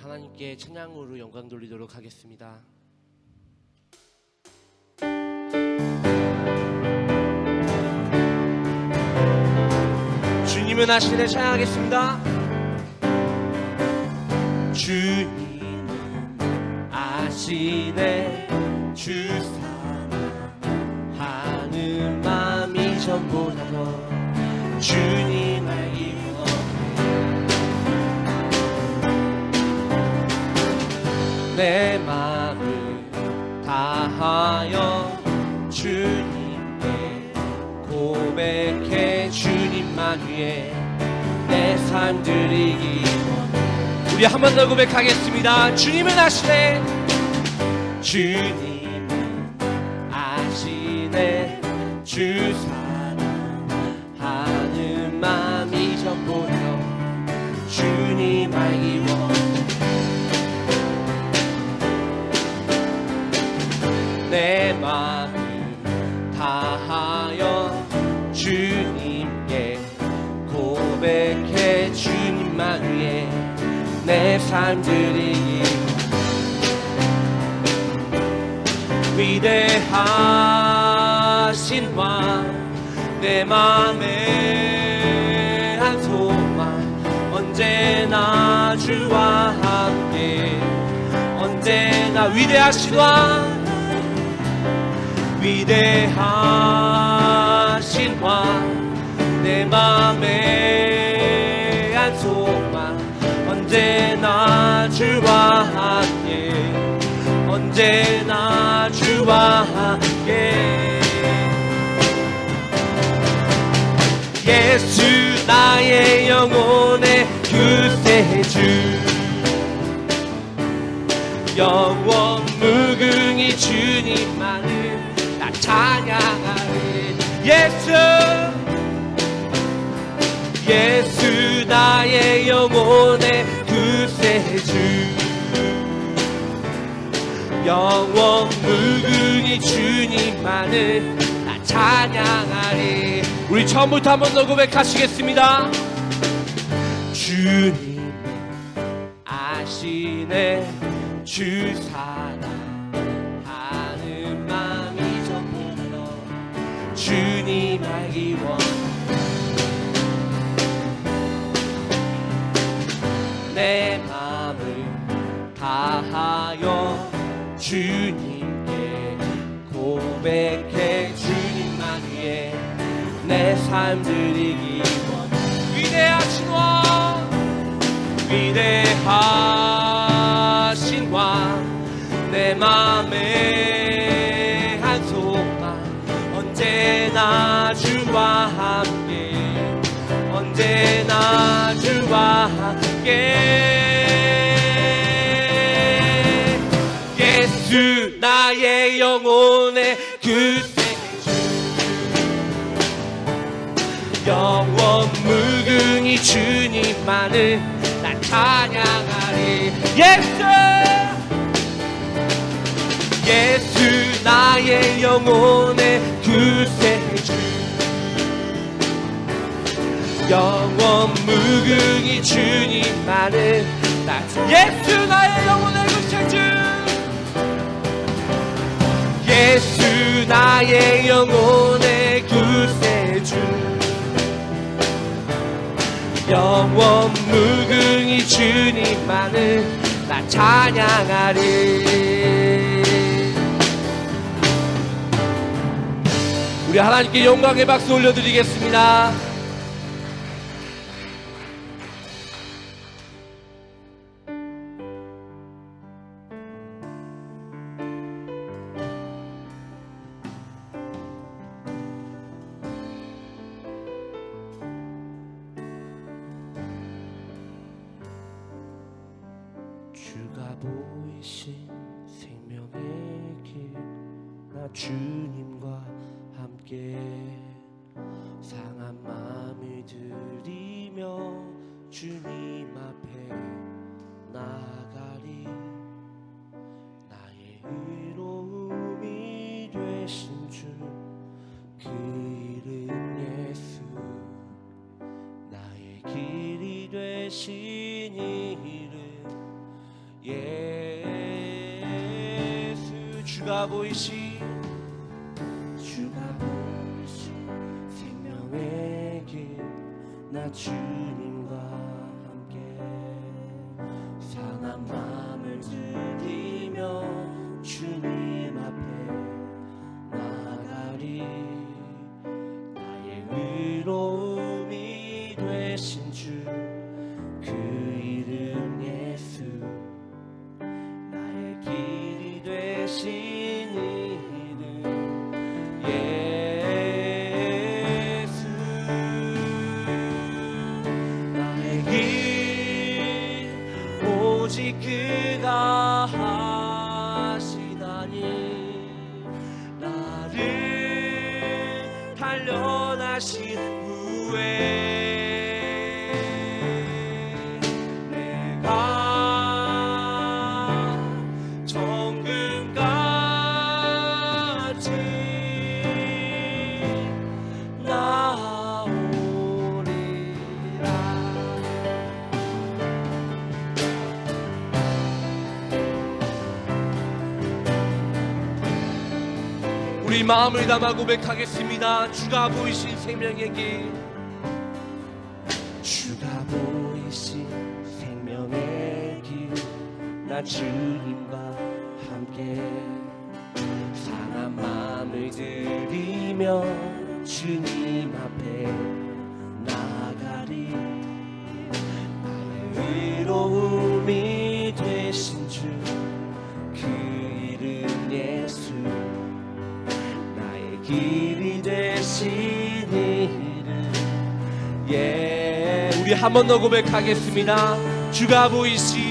하나님께 찬양으로 영광 돌리도록 하겠습니다. 주님은 아시네 찬양하겠습니다. 주님은 아시네 주 사랑하는 마음이 전보다 더 주님을 내 마음을 다하여 주님께 고백해 주님만 위해 내 삶 드리기 원해. 우리 한 번 더 고백하겠습니다. 주님은 아시네 주님은 아시네 주 사랑하는 마음이 전부터 주님 알기 원해. 내 마음을 다하여 주님께 고백해 주님만 위해 내 삶 드리기 위대하신 왕 내 마음에 한 소망 언제나 주와 함께 언제나 위대하신 왕 위대하신 왕 내 맘에 한 소망 언제나 주와 함께 언제나 주와 함께 예수 나의 영혼의 구세주 영원 무궁히 주님만을 찬양하리 예수 나의 영혼의 구세주 영원 무궁히 주님만을 찬양하리. 우리 처음부터 한 번 더 고백하시겠습니다. 주님 아시네 주 사랑하는 마음이 전부터 주님 알기 원해. 내 마음을 다하여 주님께 고백해 주님만 위해 내 삶 드리기 원해. 위대하신 왕 위대하신 왕 내 맘에 한 소망 언제나 주와 함께 언제나 주와 함께 예수 나의 영혼의 구세주 영원 무궁히 주님만을 난 찬양하리. 예수 나의 영혼의 구세주 영원 무궁히 주님만을 예수 나의 영혼의 구세주 예수 나의 영혼의 구세주 영원 무궁히 주님만을 나 찬양하리. 우리 하나님께 영광의 박수 올려드리겠습니다. 주가 보이신 생명의 길 나 주님과 함께 상한 마음을 들이며 주님 앞에 나가리. 나의 의로움이 되신 주 그 이름 예수 나의 길이 되신 이름 주가 보이신 생명의 길 나 주님과 함께 상한 마음을 들이며 주님 앞에 나가리 나의 의로움이 되신 주 그 이름 예수 나의 길이 되신 이름 예수 나의 길 오직 그가 하시나니 나를 단련하신 후에 우리 마음을 담아 고백하겠습니다. 주가 보이신 생명의 길 주가 보이신 생명의 길 나 주님과 함께 상한 마음을 들이며 주님 앞에 나가리 나의 의로움이 되신 주 그 이름 예수 길이 되신 이름 우리 한 번 더 고백하겠습니다. 주가 보이신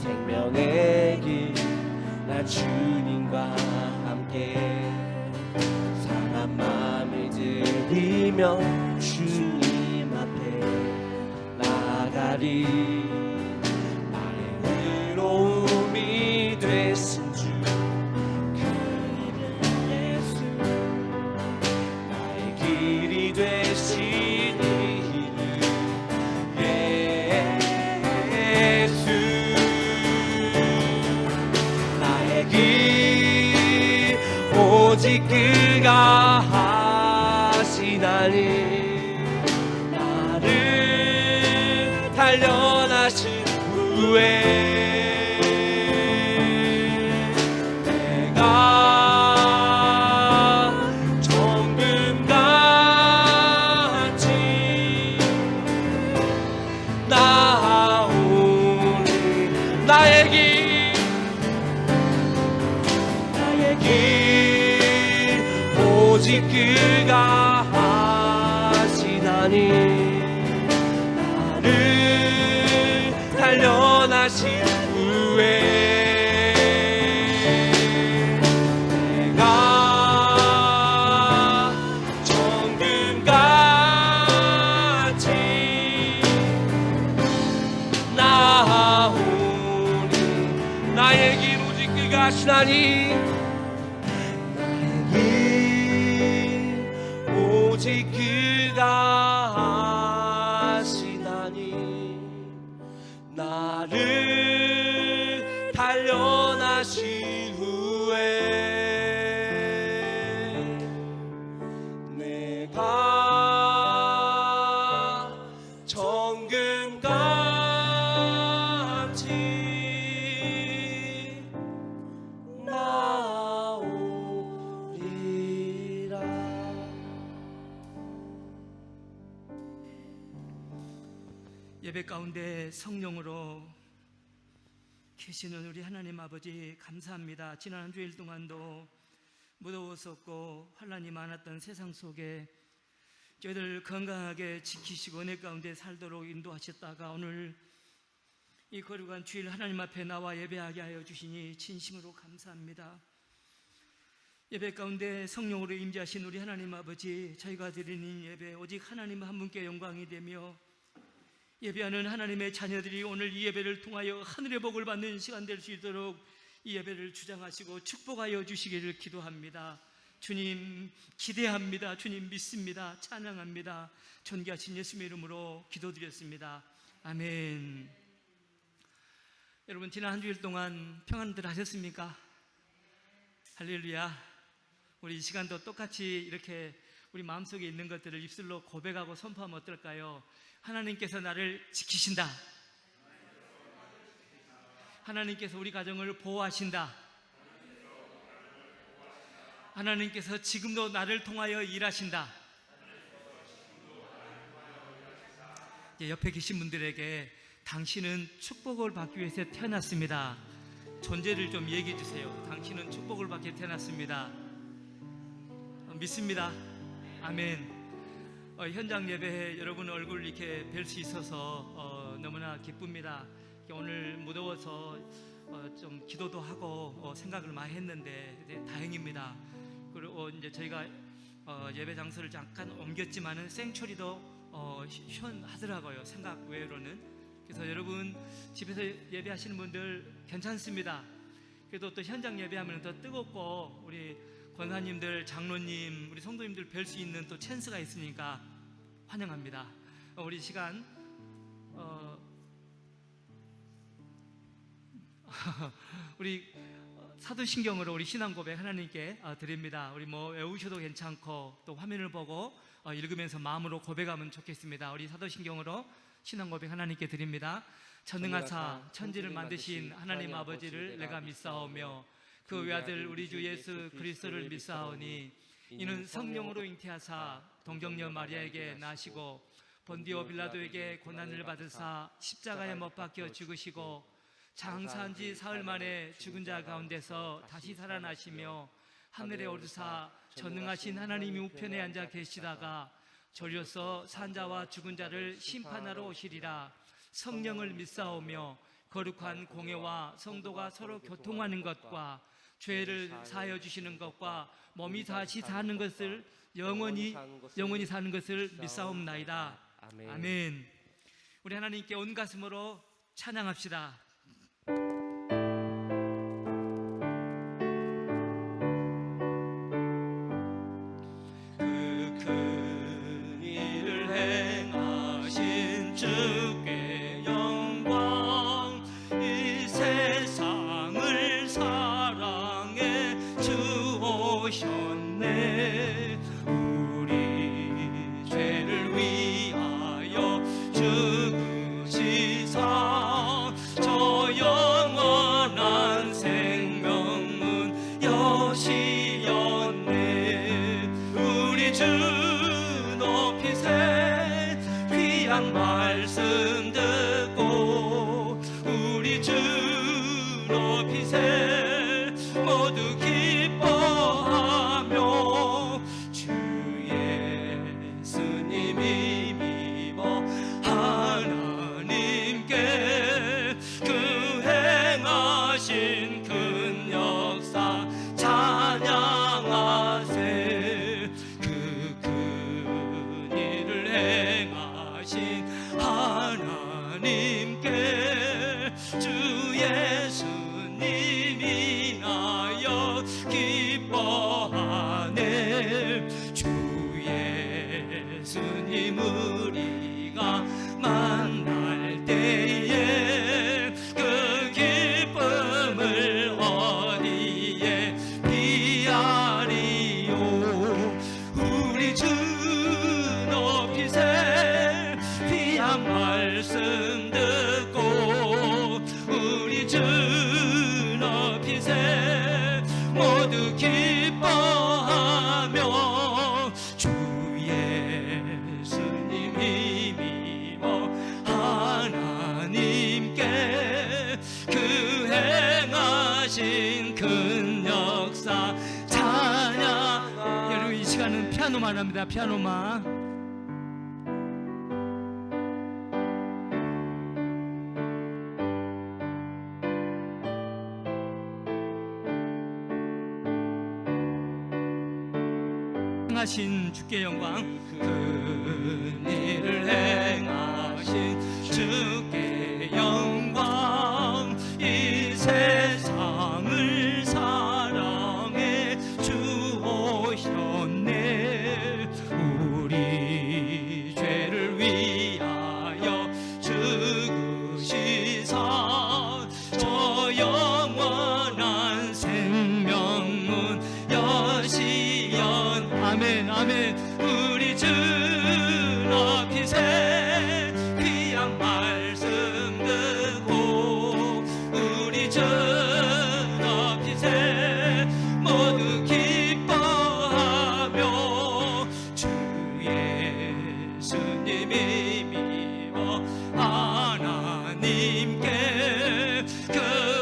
생명의 길 나 주님과 함께 상한 마음을 들이며 주님 앞에 나가리 나의 의로움이 되신 주 되신 이름 예수 나의 길 오직 그가 하시나니 나를 단련하신 후에 오직 그가 하시나니 나를 단련하신 후에 내가 정금같이 나오니 나의 길 오직 그가 하시나니 오직 그가 하시나니 나를 단련하신 후에 내가 정금같이 나오리라. 예배 가운데 성령으로 계시는 우리 하나님 아버지 감사합니다. 지난 한 주일 동안도 무더웠었고 환난이 많았던 세상 속에 저희들 건강하게 지키시고 은혜 가운데 살도록 인도하셨다가 오늘 이 거룩한 주일 하나님 앞에 나와 예배하게 하여 주시니 진심으로 감사합니다. 예배 가운데 성령으로 임재하신 우리 하나님 아버지, 저희가 드리는 예배 오직 하나님 한 분께 영광이 되며 예배하는 하나님의 자녀들이 오늘 이 예배를 통하여 하늘의 복을 받는 시간 될 수 있도록 이 예배를 주장하시고 축복하여 주시기를 기도합니다. 주님 기대합니다. 주님 믿습니다. 찬양합니다. 존귀하신 예수님의 이름으로 기도드렸습니다. 아멘. 「 여러분 지난 한 주일 동안 평안들 하셨습니까? 할렐루야. 우리 이 시간도 똑같이 이렇게 우리 마음속에 있는 것들을 입술로 고백하고 선포하면 어떨까요? 하나님께서 나를 지키신다. 하나님께서 우리 가정을 보호하신다. 하나님께서 지금도 나를 통하여 일하신다. 옆에 계신 분들에게 당신은 축복을 받기 위해서 태어났습니다. 존재를 좀 얘기해 주세요. 당신은 축복을 받기 위해 태어났습니다. 믿습니다. 아멘. 현장 예배에 여러분 얼굴 이렇게 뵐 수 있어서 너무나 기쁩니다. 오늘 무더워서 좀 기도도 하고 생각을 많이 했는데 다행입니다. 그리고 이제 저희가 예배 장소를 잠깐 옮겼지만은 생초리도 시원하더라고요. 생각 외로는. 그래서 여러분 집에서 예배하시는 분들 괜찮습니다. 그래도 또 현장 예배하면 더 뜨겁고 우리 권사님들, 장로님, 우리 성도님들 뵐 수 있는 또 찬스가 있으니까 환영합니다. 우리 시간 우리 사도신경으로 우리 신앙 고백 하나님께 드립니다. 우리 뭐 외우셔도 괜찮고 또 화면을 보고 읽으면서 마음으로 고백하면 좋겠습니다. 우리 사도신경으로 신앙 고백 하나님께 드립니다. 전능하사 천지를 만드신 하나님 아버지를 내가 믿사오며 그 외아들 우리 주 예수 그리스도를 믿사오니 이는 성령으로 잉태하사 동정녀 마리아에게 나시고 본디오 빌라도에게 고난을 받으사 십자가에 못 박혀 죽으시고 장사한 지 사흘 만에 죽은 자 가운데서 다시 살아나시며 하늘에 오르사 전능하신 하나님이 우편에 앉아 계시다가 졸려서 산 자와 죽은 자를 심판하러 오시리라. 성령을 믿사오며 거룩한 공예와 성도가 서로 교통하는 것과 죄를 사하여 주시는 것과 몸이 다시 사는 것을 영원히 사는 것을 믿사옵나이다. 아멘. 우리 하나님께 온 가슴으로 찬양합시다. 말씀 듣고 우리 주 높이세 모두 기뻐하며 주 예수님이 믿어 하나님께 그 행하신 큰 역사 찬양하세. 그 큰 일을 행하신 하나님께 주 예수님이 나여 기뻐하네. 주 예수님 우리가 만날 때에 그 기쁨을 어디에 비하리요. 우리 주 높이세 귀한 말씀 듣고 우리 주 높이세 모두 기뻐하며 주 예수님 힘입어 하나님께 그 행하신 큰 역사 찬양. 여러분 이 시간은 피아노만 합니다. 피아노만. 행하신 주께 영광. 큰 일을 행하신 주께 영광. 이 세상을 사랑해 주오셨네. 우리 죄를 위하여 죽으시사 귀한 말씀 듣고 우리 주 앞에 모두 기뻐하며 주 예수님이 미워 하나님께 그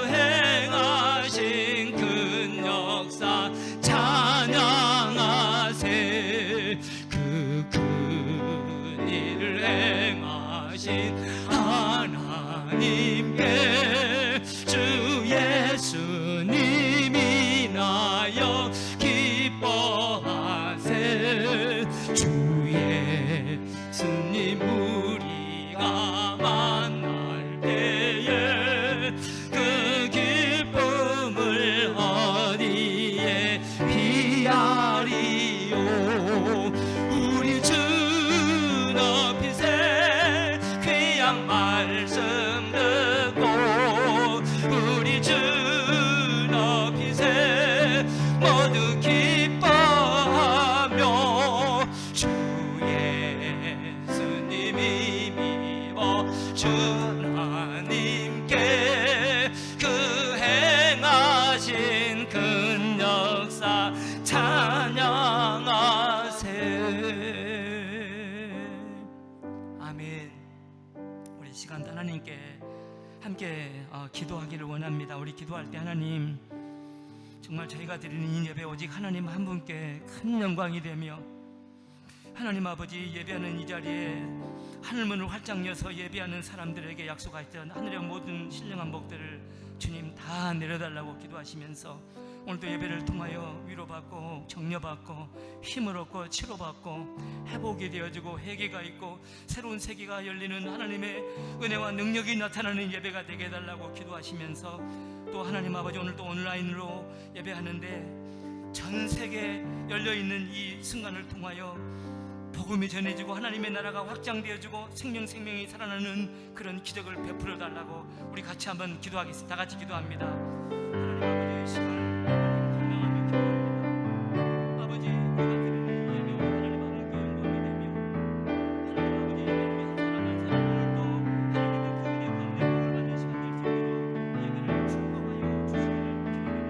행하신 큰 역사 찬양하세. 그 큰 일을 행하신 하나님께 주 예수님이 나여 기뻐하세. 주 예수님 우리가 만날 때에 그 기쁨을 어디에 비하리요. 우리 주 높이세 귀한 말씀 듣고 우리 주 높이세 모두 기뻐하며 주 예수님이 미워 주 하나님께 그 행하신 큰 역사 찬양하세. 아멘. 우리 시간 하나님께 함께 기도하기를 원합니다. 우리 기도할 때 하나님, 정말 저희가 드리는 이 예배 오직 하나님 한 분께 큰 영광이 되며 하나님 아버지 예배하는 이 자리에 하늘문을 활짝 여서 예배하는 사람들에게 약속하셨던 하늘의 모든 신령한 복들을 주님 다 내려달라고 기도하시면서 오늘도 예배를 통하여 위로받고 격려받고 힘을 얻고 치료받고 회복이 되어지고 회개가 있고 새로운 세계가 열리는 하나님의 은혜와 능력이 나타나는 예배가 되게 해달라고 기도하시면서 또 하나님 아버지 오늘도 온라인으로 예배하는데 전 세계에 열려있는 이 순간을 통하여 복음이 전해지고 하나님의 나라가 확장되어지고 생명이 살아나는 그런 기적을 베풀어 달라고 우리 같이 한번 기도하겠습니다. 다 같이 기도합니다. 하나님 아버지의 시간 감명하며 기도합니다. 아버지 우리가 드리는 예배 오늘 하나님 아버지께 영광이 되며 하나님 아버지 예배를 위한 사람 한 사람을 또 하나님의 그 은혜 가운데 복을 받는 시간 될 수 있도록 예배를 축복하여 주시기를 기도합니다.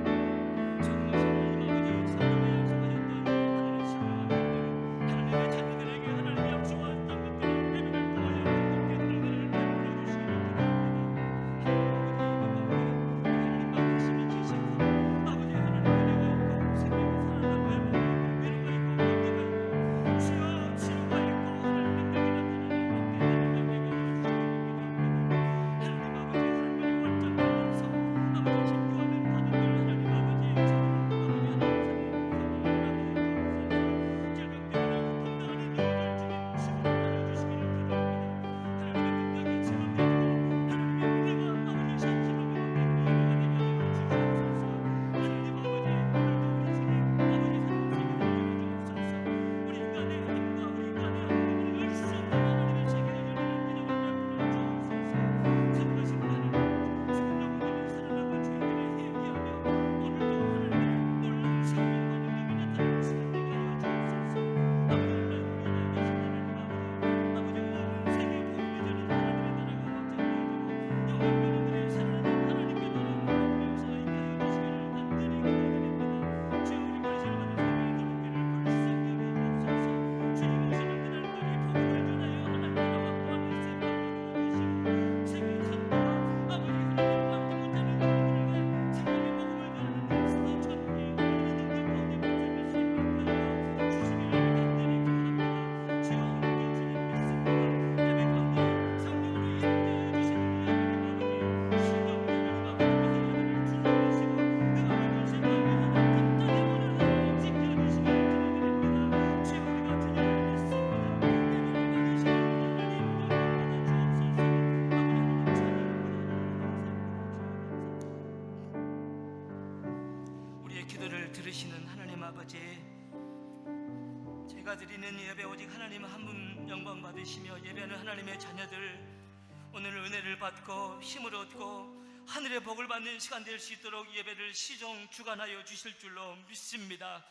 정말 하나님 아버지 성령의 약속하셨던 하나님의 신령한 것들 하나님의 자녀들에게 하나님의 약속하셨던 것들을 예배를 통하여 함께 은혜를 베풀어 주시기를 기도합니다. 하나님 아버지 예배 가운데 하나님 받으심이 계셔서 아버지 하나님 은혜가 있고 생명이 살아나고 회복이 있고 위로가 있고 감격가 있고 주여 치료가 있고 하나님의 능력이 나타나는 그때 예배가 제가 드리는 예배 오직 하나님 한 분 영광 받으시며 예배하는 하나님의 자녀들 오늘 은혜를 받고 힘을 얻고 하늘의 복을 받는 시간 될 수 있도록 예배를 시종 주관하여 주실 줄로 믿습니다.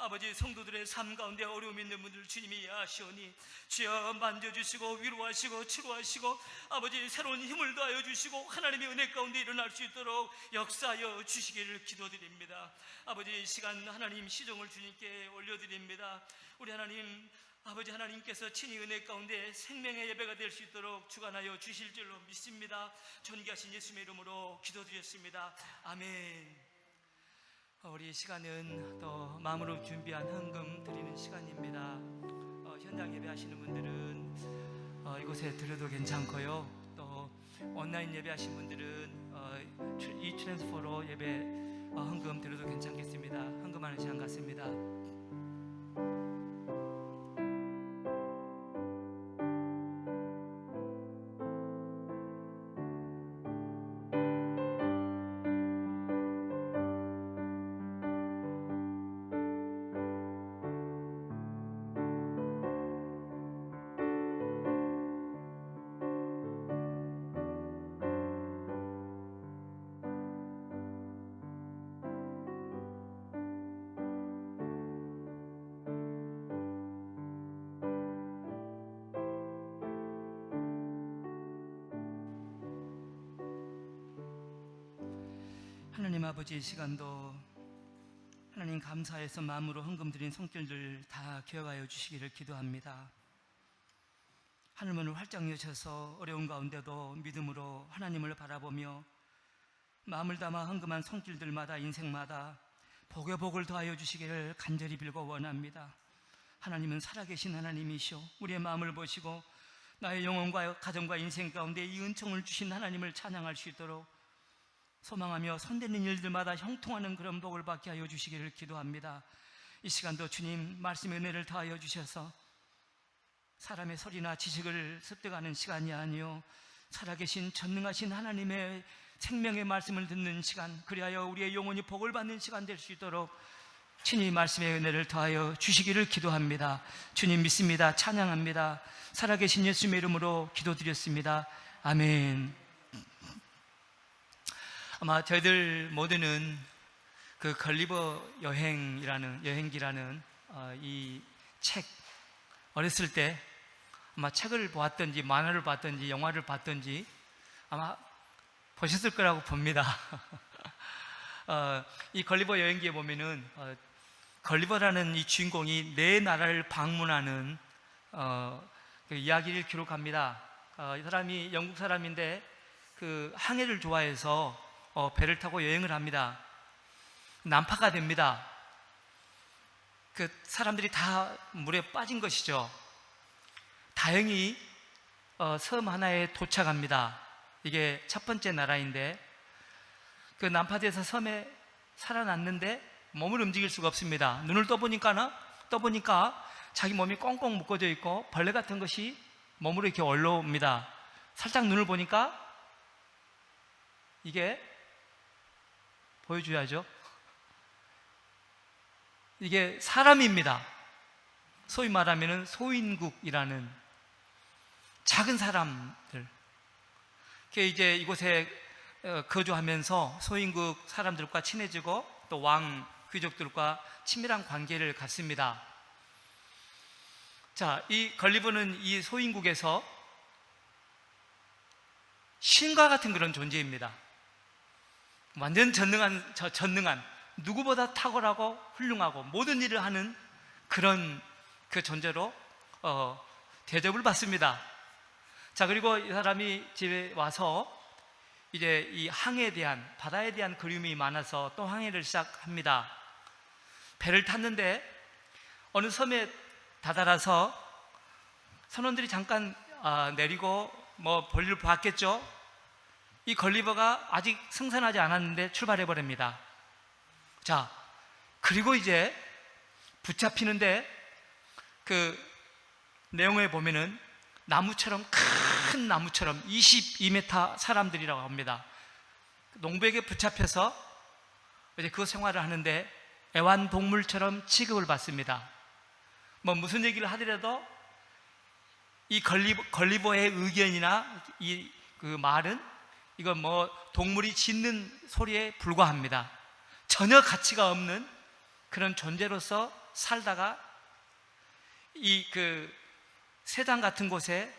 아버지 성도들의 삶 가운데 어려움 있는 분들 주님이 아시오니 주여 만져주시고 위로하시고 치료하시고 아버지 새로운 힘을 더하여 주시고 하나님의 은혜 가운데 일어날 수 있도록 역사하여 주시기를 기도드립니다. 아버지 이 시간 하나님 시종을 주님께 올려드립니다. 우리 하나님 아버지 하나님께서 친히 은혜 가운데 생명의 예배가 될 수 있도록 주관하여 주실 줄로 믿습니다. 존귀하신 예수님의 이름으로 기도드렸습니다. 아멘. 우리 시간은 또 마음으로 준비한 헌금 드리는 시간입니다. 현장 예배하시는 분들은 이곳에 드려도 괜찮고요. 또 온라인 예배하시는 분들은 이 트랜스퍼로 예배 헌금 드려도 괜찮겠습니다. 헌금하는 시간 같습니다. 하나님 아버지 이 시간도 하나님 감사해서 마음으로 헌금 드린 손길들 다 기억하여 주시기를 기도합니다. 하늘문을 활짝 여셔서 어려운 가운데도 믿음으로 하나님을 바라보며 마음을 담아 헌금한 손길들마다 인생마다 복의 복을 더하여 주시기를 간절히 빌고 원합니다. 하나님은 살아계신 하나님이시오. 우리의 마음을 보시고 나의 영혼과 가정과 인생 가운데 이 은총을 주신 하나님을 찬양할 수 있도록 소망하며 손대는 일들마다 형통하는 그런 복을 받게 하여 주시기를 기도합니다. 이 시간도 주님 말씀의 은혜를 더하여 주셔서 사람의 소리나 지식을 습득하는 시간이 아니요 살아계신 전능하신 하나님의 생명의 말씀을 듣는 시간, 그리하여 우리의 영혼이 복을 받는 시간 될 수 있도록 친히 말씀의 은혜를 더하여 주시기를 기도합니다. 주님 믿습니다. 찬양합니다. 살아계신 예수님의 이름으로 기도드렸습니다. 아멘. 아마 저희들 모두는 그 걸리버 여행기라는 이 책, 어렸을 때 아마 책을 보았던지 만화를 봤던지 영화를 봤던지 아마 보셨을 거라고 봅니다. 이 걸리버 여행기에 보면은 걸리버라는 이 주인공이 네 나라를 방문하는 그 이야기를 기록합니다. 이 사람이 영국 사람인데 그 항해를 좋아해서 배를 타고 여행을 합니다. 난파가 됩니다. 그 사람들이 다 물에 빠진 것이죠. 다행히 섬 하나에 도착합니다. 이게 첫 번째 나라인데 그 난파돼서 섬에 살아났는데 몸을 움직일 수가 없습니다. 눈을 떠보니까 자기 몸이 꽁꽁 묶어져 있고 벌레 같은 것이 몸으로 이렇게 올라옵니다. 살짝 눈을 보니까 이게 보여줘야죠. 이게 사람입니다. 소위 말하면 소인국이라는 작은 사람들. 이제 이곳에 거주하면서 소인국 사람들과 친해지고 또 왕 귀족들과 친밀한 관계를 갖습니다. 자, 이 걸리버는 이 소인국에서 신과 같은 그런 존재입니다. 완전 전능한 누구보다 탁월하고 훌륭하고 모든 일을 하는 그런 그 존재로 대접을 받습니다. 자, 그리고 이 사람이 집에 와서 이제 이 항해에 대한, 바다에 대한 그리움이 많아서 또 항해를 시작합니다. 배를 탔는데 어느 섬에 다다라서 선원들이 잠깐 내리고 뭐 볼일 봤겠죠. 이 걸리버가 아직 승선하지 않았는데 출발해 버립니다. 자, 그리고 이제 붙잡히는데 그 내용에 보면은 큰 나무처럼 22m 사람들이라고 합니다. 농부에게 붙잡혀서 이제 그 생활을 하는데 애완동물처럼 취급을 받습니다. 뭐 무슨 얘기를 하더라도 이 걸리버의 의견이나 이 그 말은 이건 뭐 동물이 짖는 소리에 불과합니다. 전혀 가치가 없는 그런 존재로서 살다가 이 그 세상 같은 곳에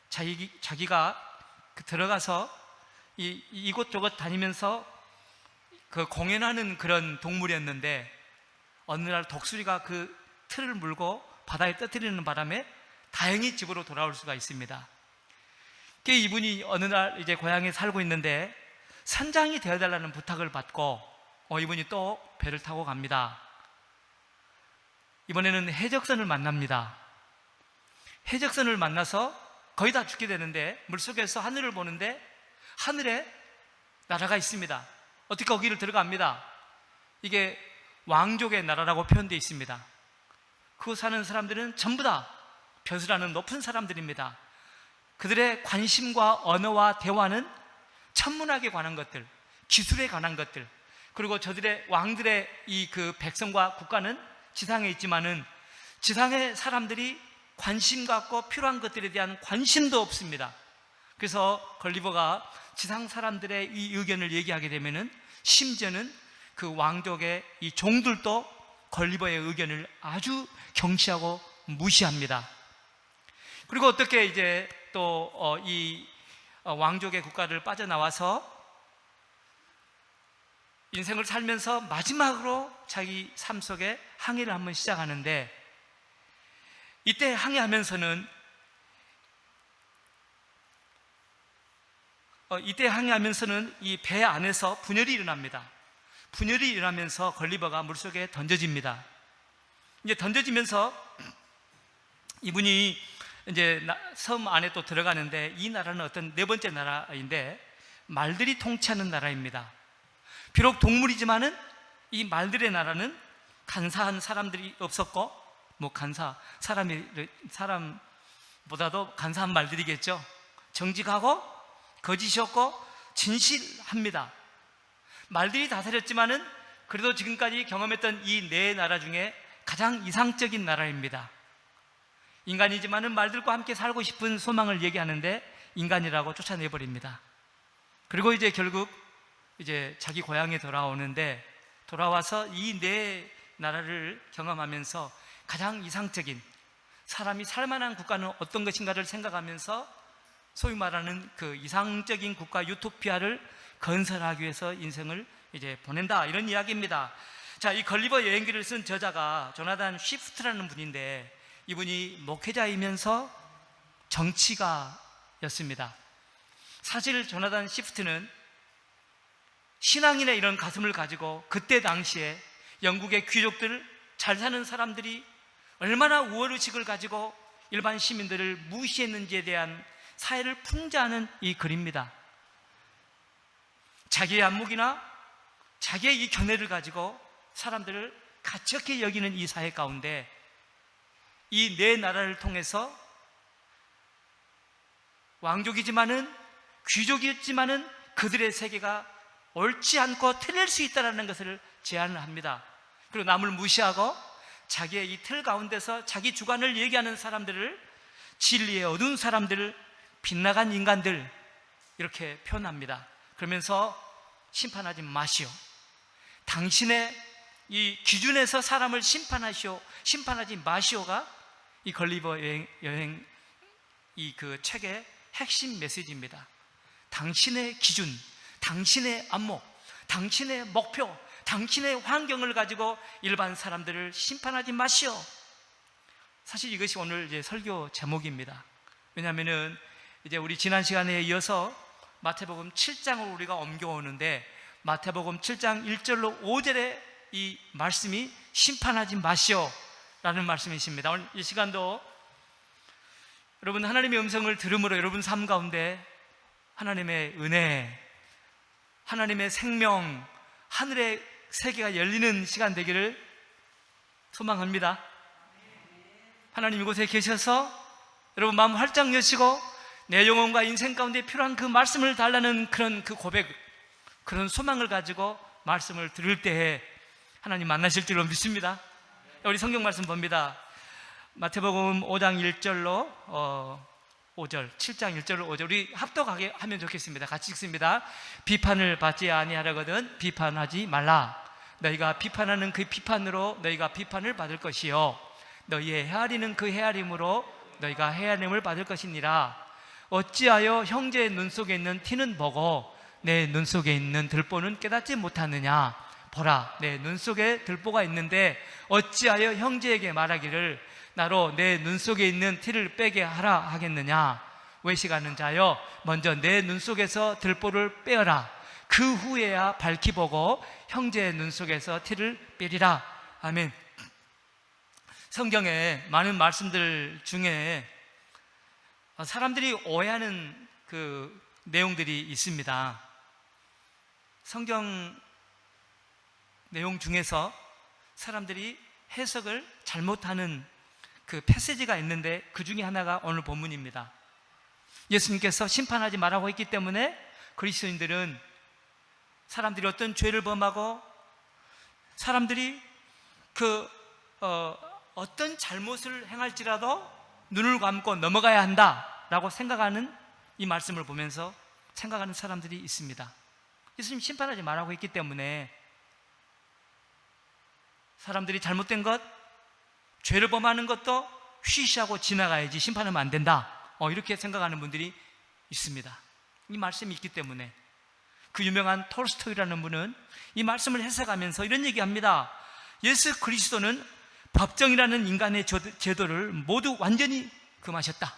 자기가 들어가서 이곳저곳 다니면서 그 공연하는 그런 동물이었는데, 어느 날 독수리가 그 틀을 물고 바다에 떠뜨리는 바람에 다행히 집으로 돌아올 수가 있습니다. 이분이 어느 날 이제 고향에 살고 있는데 선장이 되어달라는 부탁을 받고 이분이 또 배를 타고 갑니다. 이번에는 해적선을 만납니다. 해적선을 만나서 거의 다 죽게 되는데 물속에서 하늘을 보는데 하늘에 나라가 있습니다. 어떻게 거기를 들어갑니다. 이게 왕족의 나라라고 표현되어 있습니다. 그 사는 사람들은 전부 다 벼슬하는 높은 사람들입니다. 그들의 관심과 언어와 대화는 천문학에 관한 것들, 기술에 관한 것들, 그리고 저들의 왕들의 이 그 백성과 국가는 지상에 있지만은 지상의 사람들이 관심 갖고 필요한 것들에 대한 관심도 없습니다. 그래서 걸리버가 지상 사람들의 이 의견을 얘기하게 되면은 심지어는 그 왕족의 이 종들도 걸리버의 의견을 아주 경시하고 무시합니다. 그리고 어떻게 이제 또 이 왕족의 국가를 빠져나와서 인생을 살면서 마지막으로 자기 삶 속에 항해를 한번 시작하는데, 이때 항해하면서는 이 배 안에서 분열이 일어납니다. 분열이 일어나면서 걸리버가 물속에 던져집니다. 이제 던져지면서 이분이 이제 섬 안에 또 들어가는데, 이 나라는 어떤 네 번째 나라인데 말들이 통치하는 나라입니다. 비록 동물이지만은 이 말들의 나라는 간사한 사람들이 없었고, 사람보다도 간사한 말들이겠죠. 정직하고 거짓이 없고 진실합니다. 말들이 다스렸지만은 그래도 지금까지 경험했던 이 네 나라 중에 가장 이상적인 나라입니다. 인간이지만은 말들과 함께 살고 싶은 소망을 얘기하는데 인간이라고 쫓아내버립니다. 그리고 이제 결국 이제 자기 고향에 돌아오는데, 돌아와서 이 네 나라를 경험하면서 가장 이상적인, 사람이 살만한 국가는 어떤 것인가를 생각하면서 소위 말하는 그 이상적인 국가 유토피아를 건설하기 위해서 인생을 이제 보낸다, 이런 이야기입니다. 자, 이 걸리버 여행기를 쓴 저자가 조나단 쉬프트라는 분인데, 이분이 목회자이면서 정치가였습니다. 사실 조나단 쉬프트는 신앙인의 이런 가슴을 가지고 그때 당시에 영국의 귀족들, 잘 사는 사람들이 얼마나 우월의식을 가지고 일반 시민들을 무시했는지에 대한 사회를 풍자하는 이 글입니다. 자기의 안목이나 자기의 이 견해를 가지고 사람들을 가치없게 여기는 이 사회 가운데 이 네 나라를 통해서 왕족이지만은 귀족이었지만은 그들의 세계가 옳지 않고 틀릴 수 있다는 것을 제안을 합니다. 그리고 남을 무시하고 자기의 이 틀 가운데서 자기 주관을 얘기하는 사람들을, 진리의 어두운 사람들을, 빗나간 인간들, 이렇게 표현합니다. 그러면서 심판하지 마시오. 당신의 이 기준에서 사람을 심판하지 마시오가 이 걸리버 여행 이 그 책의 핵심 메시지입니다. 당신의 기준, 당신의 안목, 당신의 목표, 당신의 환경을 가지고 일반 사람들을 심판하지 마시오. 사실 이것이 오늘 이제 설교 제목입니다. 왜냐하면은 이제 우리 지난 시간에 이어서 마태복음 7장으로 우리가 옮겨오는데, 마태복음 7장 1절로 5절의 이 말씀이 심판하지 마시오 라는 말씀이십니다. 오늘 이 시간도 여러분 하나님의 음성을 들음으로 여러분 삶 가운데 하나님의 은혜, 하나님의 생명, 하늘의 세계가 열리는 시간 되기를 소망합니다. 하나님 이곳에 계셔서 여러분 마음 활짝 여시고 내 영혼과 인생 가운데 필요한 그 말씀을 달라는 그런 그 고백, 그런 소망을 가지고 말씀을 들을 때에 하나님 만나실 줄로 믿습니다. 우리 성경 말씀 봅니다. 마태복음 5장 1절로 5절, 7장 1절로 5절 우리 합독하게 하면 좋겠습니다. 같이 읽습니다. 비판을 받지 아니하려거든 비판하지 말라. 너희가 비판하는 그 비판으로 너희가 비판을 받을 것이요 너희의 헤아리는 그 헤아림으로 너희가 헤아림을 받을 것이니라. 어찌하여 형제의 눈 속에 있는 티는 보고 내 눈 속에 있는 들보는 깨닫지 못하느냐. 보라, 내 눈 속에 들보가 있는데 어찌하여 형제에게 말하기를 나로 내 눈 속에 있는 티를 빼게 하라 하겠느냐. 외식하는 자여, 먼저 내 눈 속에서 들보를 빼어라. 그 후에야 밝히 보고 형제의 눈 속에서 티를 빼리라. 아멘. 성경에 많은 말씀들 중에 사람들이 오해하는 그 내용들이 있습니다. 성경 내용 중에서 사람들이 해석을 잘못하는 그 패시지가 있는데 그 중에 하나가 오늘 본문입니다. 예수님께서 심판하지 말라고 했기 때문에 그리스도인들은 사람들이 어떤 죄를 범하고 사람들이 어떤 잘못을 행할지라도 눈을 감고 넘어가야 한다라고 생각하는 이 말씀을 보면서 생각하는 사람들이 있습니다. 예수님 심판하지 말라고 했기 때문에 사람들이 잘못된 것, 죄를 범하는 것도 쉬쉬하고 지나가야지 심판하면 안 된다, 이렇게 생각하는 분들이 있습니다. 이 말씀이 있기 때문에. 그 유명한 톨스토이라는 분은 이 말씀을 해석하면서 이런 얘기합니다. 예수 그리스도는 법정이라는 인간의 제도를 모두 완전히 금하셨다.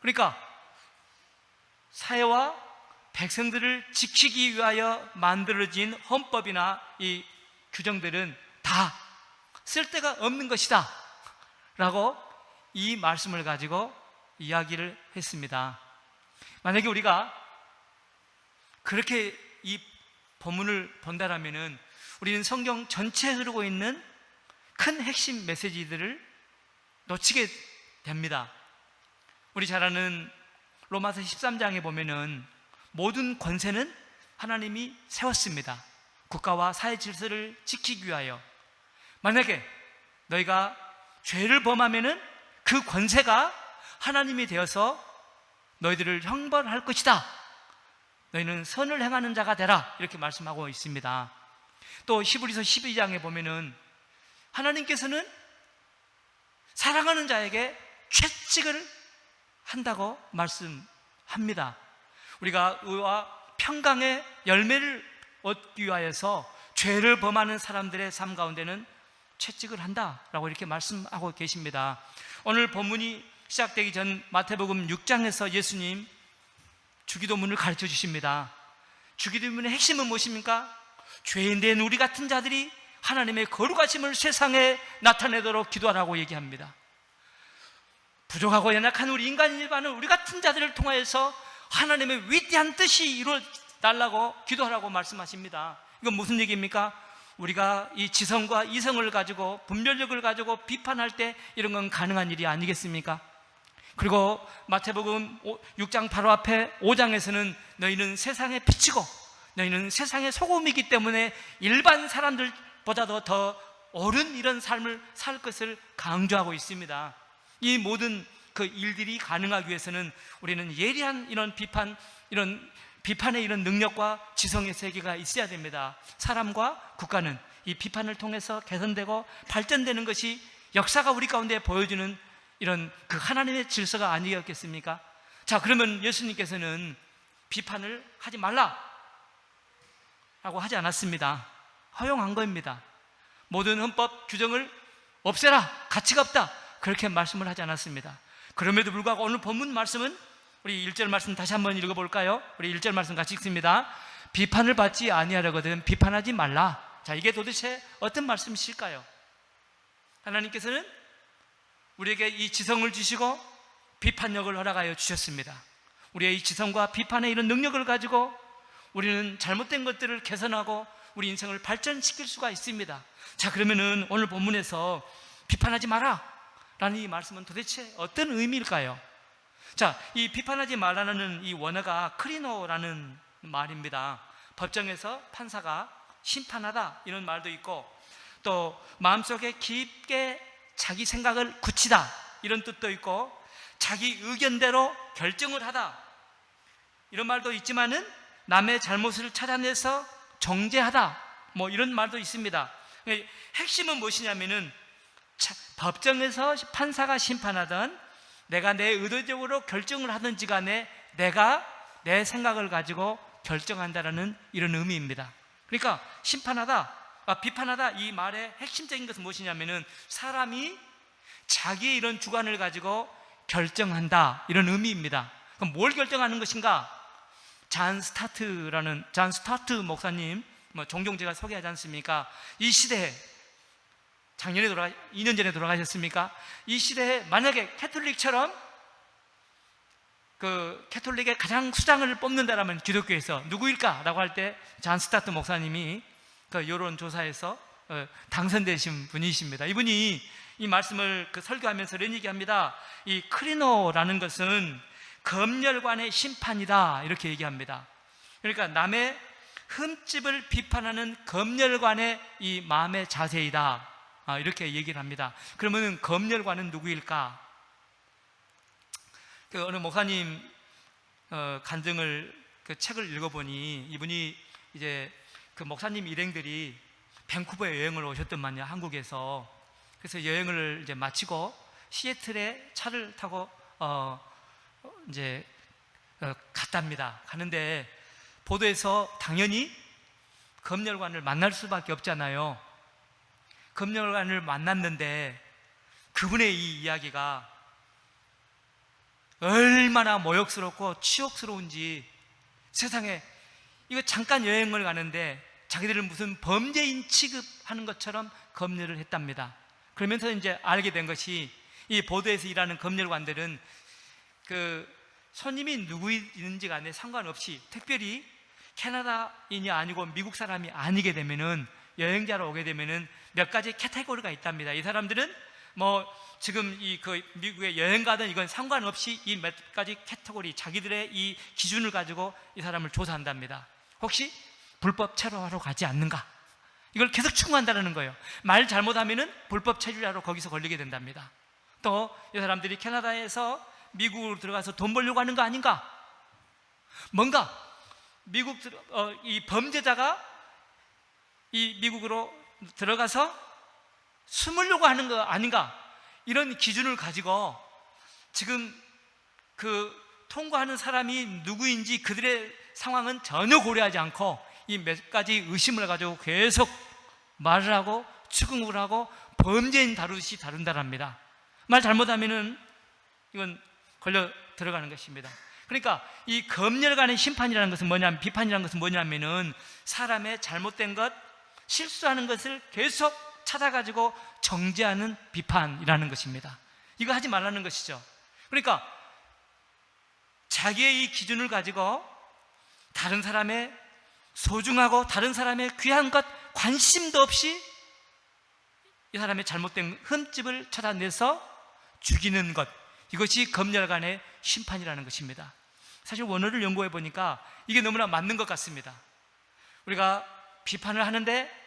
그러니까 사회와 백성들을 지키기 위하여 만들어진 헌법이나 이 규정들은 다 쓸데가 없는 것이다 라고 이 말씀을 가지고 이야기를 했습니다. 만약에 우리가 그렇게 이 본문을 본다라면은 우리는 성경 전체에 흐르고 있는 큰 핵심 메시지들을 놓치게 됩니다. 우리 잘 아는 로마서 13장에 보면은 모든 권세는 하나님이 세웠습니다. 국가와 사회 질서를 지키기 위하여. 만약에 너희가 죄를 범하면은 그 권세가 하나님이 되어서 너희들을 형벌할 것이다. 너희는 선을 행하는 자가 되라. 이렇게 말씀하고 있습니다. 또 히브리서 12장에 보면은 하나님께서는 사랑하는 자에게 채찍을 한다고 말씀합니다. 우리가 의와 평강의 열매를 얻기 위하여서 죄를 범하는 사람들의 삶 가운데는 채찍을 한다라고 이렇게 말씀하고 계십니다. 오늘 본문이 시작되기 전 마태복음 6장에서 예수님 주기도문을 가르쳐 주십니다. 주기도문의 핵심은 무엇입니까? 죄인된 우리 같은 자들이 하나님의 거룩하심을 세상에 나타내도록 기도하라고 얘기합니다. 부족하고 연약한 우리 인간 일반은 우리 같은 자들을 통하여서 하나님의 위대한 뜻이 이루어달라고 기도하라고 말씀하십니다. 이건 무슨 얘기입니까? 우리가 이 지성과 이성을 가지고 분별력을 가지고 비판할 때 이런 건 가능한 일이 아니겠습니까? 그리고 마태복음 6장 바로 앞에 5장에서는 너희는 세상의 빛이고 너희는 세상의 소금이기 때문에 일반 사람들보다도 더 옳은 이런 삶을 살 것을 강조하고 있습니다. 이 모든 그 일들이 가능하기 위해서는 우리는 예리한 이런 비판의 이런 능력과 지성의 세계가 있어야 됩니다. 사람과 국가는 이 비판을 통해서 개선되고 발전되는 것이 역사가 우리 가운데 보여주는 이런 그 하나님의 질서가 아니었겠습니까? 자, 그러면 예수님께서는 비판을 하지 말라 라고 하지 않았습니다. 허용한 겁니다. 모든 헌법 규정을 없애라, 가치가 없다, 그렇게 말씀을 하지 않았습니다. 그럼에도 불구하고 오늘 본문 말씀은 우리 1절 말씀 다시 한번 읽어볼까요? 우리 1절 말씀 같이 읽습니다. 비판을 받지 아니하려거든 비판하지 말라. 자, 이게 도대체 어떤 말씀이실까요? 하나님께서는 우리에게 이 지성을 주시고 비판력을 허락하여 주셨습니다. 우리의 이 지성과 비판의 이런 능력을 가지고 우리는 잘못된 것들을 개선하고 우리 인생을 발전시킬 수가 있습니다. 자, 그러면은 오늘 본문에서 비판하지 마라 라는 이 말씀은 도대체 어떤 의미일까요? 자, 이 비판하지 말라는 이 원어가 크리노라는 말입니다. 법정에서 판사가 심판하다 이런 말도 있고, 또 마음속에 깊게 자기 생각을 굳히다 이런 뜻도 있고, 자기 의견대로 결정을 하다 이런 말도 있지만은 남의 잘못을 찾아내서 정죄하다 뭐 이런 말도 있습니다. 핵심은 무엇이냐면은 법정에서 판사가 심판하든 내가 내 의도적으로 결정을 하든지 간에 내가 내 생각을 가지고 결정한다라는 이런 의미입니다. 그러니까 비판하다 이 말의 핵심적인 것은 무엇이냐면은 사람이 자기의 이런 주관을 가지고 결정한다, 이런 의미입니다. 그럼 뭘 결정하는 것인가? 잔 스타트 목사님, 종종 제가 소개하지 않습니까? 이 시대에 2년 전에 돌아가셨습니까? 이 시대에 만약에 캐톨릭처럼 캐톨릭의 가장 수장을 뽑는다라면 기독교에서 누구일까라고 할 때 잔 스타트 목사님이 여론조사에서 당선되신 분이십니다. 이분이 이 말씀을 설교하면서 이런 얘기합니다. 이 크리노라는 것은 검열관의 심판이다, 이렇게 얘기합니다. 그러니까 남의 흠집을 비판하는 검열관의 이 마음의 자세이다, 이렇게 얘기를 합니다. 그러면 검열관은 누구일까? 어느 목사님 간증을 책을 읽어보니 이분이 이제 목사님 일행들이 밴쿠버에 여행을 오셨더만요, 한국에서. 그래서 여행을 이제 마치고 시애틀에 차를 타고 이제 갔답니다. 가는데 보도에서 당연히 검열관을 만날 수밖에 없잖아요. 검열관을 만났는데 그분의 이 이야기가 얼마나 모욕스럽고 치욕스러운지, 세상에 이거 잠깐 여행을 가는데 자기들을 무슨 범죄인 취급하는 것처럼 검열을 했답니다. 그러면서 이제 알게 된 것이 이 보도에서 일하는 검열관들은 손님이 누구인지 간에 상관없이 특별히 캐나다인이 아니고 미국 사람이 아니게 되면은, 여행자로 오게 되면은 몇 가지 카테고리가 있답니다. 이 사람들은 지금 미국에 여행 가든 이건 상관없이 이 몇 가지 카테고리, 자기들의 이 기준을 가지고 이 사람을 조사한답니다. 혹시 불법 체류하러 가지 않는가? 이걸 계속 추궁한다는 거예요. 말 잘못하면은 불법 체류하러 거기서 걸리게 된답니다. 또 이 사람들이 캐나다에서 미국으로 들어가서 돈 벌려고 하는 거 아닌가? 뭔가 이 범죄자가 이 미국으로 들어가서 숨으려고 하는 거 아닌가? 이런 기준을 가지고 지금 통과하는 사람이 누구인지 그들의 상황은 전혀 고려하지 않고 이 몇 가지 의심을 가지고 계속 말을 하고 추궁을 하고 범죄인 다루듯이 다룬다랍니다. 말 잘못하면은 이건 걸려 들어가는 것입니다. 그러니까 이 검열관의 심판이라는 것은 뭐냐면, 비판이라는 것은 뭐냐면은 사람의 잘못된 것, 실수하는 것을 계속 찾아가지고 정죄하는 비판이라는 것입니다. 이거 하지 말라는 것이죠. 그러니까 자기의 이 기준을 가지고 다른 사람의 소중하고 다른 사람의 귀한 것 관심도 없이 이 사람의 잘못된 흠집을 찾아내서 죽이는 것, 이것이 검열관의 심판이라는 것입니다. 사실 원어를 연구해 보니까 이게 너무나 맞는 것 같습니다. 우리가 비판을 하는데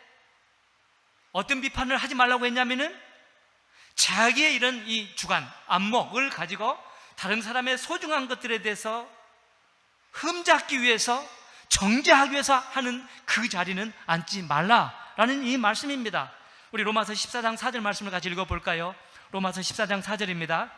어떤 비판을 하지 말라고 했냐면은 자기의 이런 이 주관, 안목을 가지고 다른 사람의 소중한 것들에 대해서 흠잡기 위해서, 정죄하기 위해서 하는 그 자리는 앉지 말라라는 이 말씀입니다. 우리 로마서 14장 4절 말씀을 같이 읽어볼까요? 로마서 14장 4절입니다.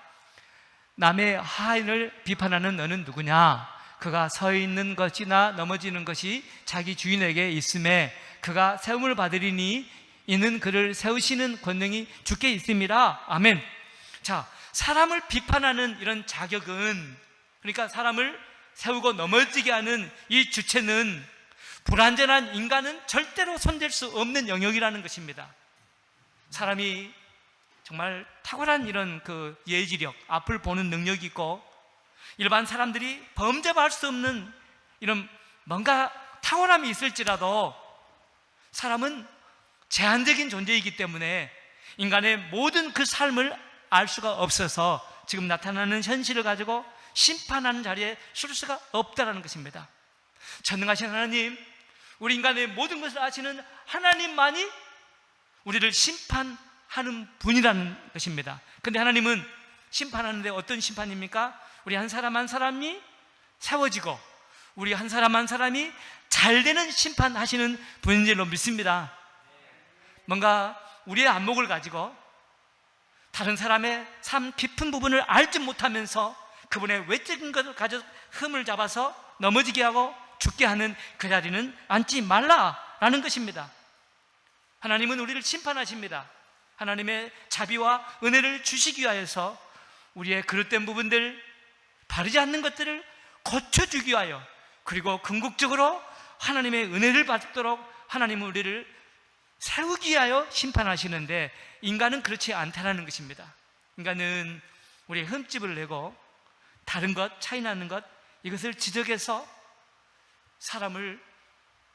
남의 하인을 비판하는 너는 누구냐? 그가 서 있는 것이나 넘어지는 것이 자기 주인에게 있음에 그가 세움을 받으리니 이는 그를 세우시는 권능이 주께 있음이라. 아멘. 자, 사람을 비판하는 이런 자격은, 그러니까 사람을 세우고 넘어지게 하는 이 주체는 불완전한 인간은 절대로 손댈 수 없는 영역이라는 것입니다. 사람이 정말 탁월한 이런 예지력, 앞을 보는 능력이 있고 일반 사람들이 범죄도 할 수 없는 이런 뭔가 탁월함이 있을지라도 사람은 제한적인 존재이기 때문에 인간의 모든 그 삶을 알 수가 없어서 지금 나타나는 현실을 가지고 심판하는 자리에 설 수가 없다는 것입니다. 전능하신 하나님, 우리 인간의 모든 것을 아시는 하나님만이 우리를 심판하는 분이라는 것입니다. 그런데 하나님은 심판하는데 어떤 심판입니까? 우리 한 사람 한 사람이 세워지고 우리 한 사람 한 사람이 잘 되는 심판하시는 분인 줄로 믿습니다. 뭔가 우리의 안목을 가지고 다른 사람의 삶 깊은 부분을 알지 못하면서 그분의 외적인 것을 가져 흠을 잡아서 넘어지게 하고 죽게 하는 그 자리는 앉지 말라라는 것입니다. 하나님은 우리를 심판하십니다. 하나님의 자비와 은혜를 주시기 위하여서 우리의 그릇된 부분들, 바르지 않는 것들을 고쳐주기 위하여, 그리고 궁극적으로 하나님의 은혜를 받도록 하나님은 우리를 세우기 위하여 심판하시는데, 인간은 그렇지 않다는 것입니다. 인간은 우리의 흠집을 내고 다른 것, 차이 나는 것, 이것을 지적해서 사람을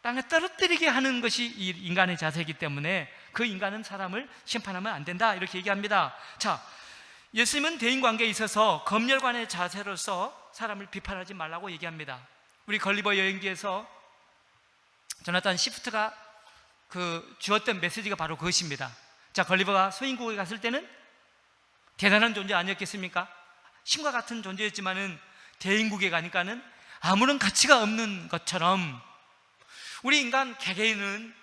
땅에 떨어뜨리게 하는 것이 이 인간의 자세이기 때문에 그 인간은 사람을 심판하면 안 된다, 이렇게 얘기합니다. 자, 예수님은 대인관계에 있어서 검열관의 자세로서 사람을 비판하지 말라고 얘기합니다. 우리 걸리버 여행기에서 조나탄 시프트가 주었던 메시지가 바로 그것입니다. 자, 걸리버가 소인국에 갔을 때는 대단한 존재 아니었겠습니까? 신과 같은 존재였지만은 대인국에 가니까는 아무런 가치가 없는 것처럼 우리 인간 개개인은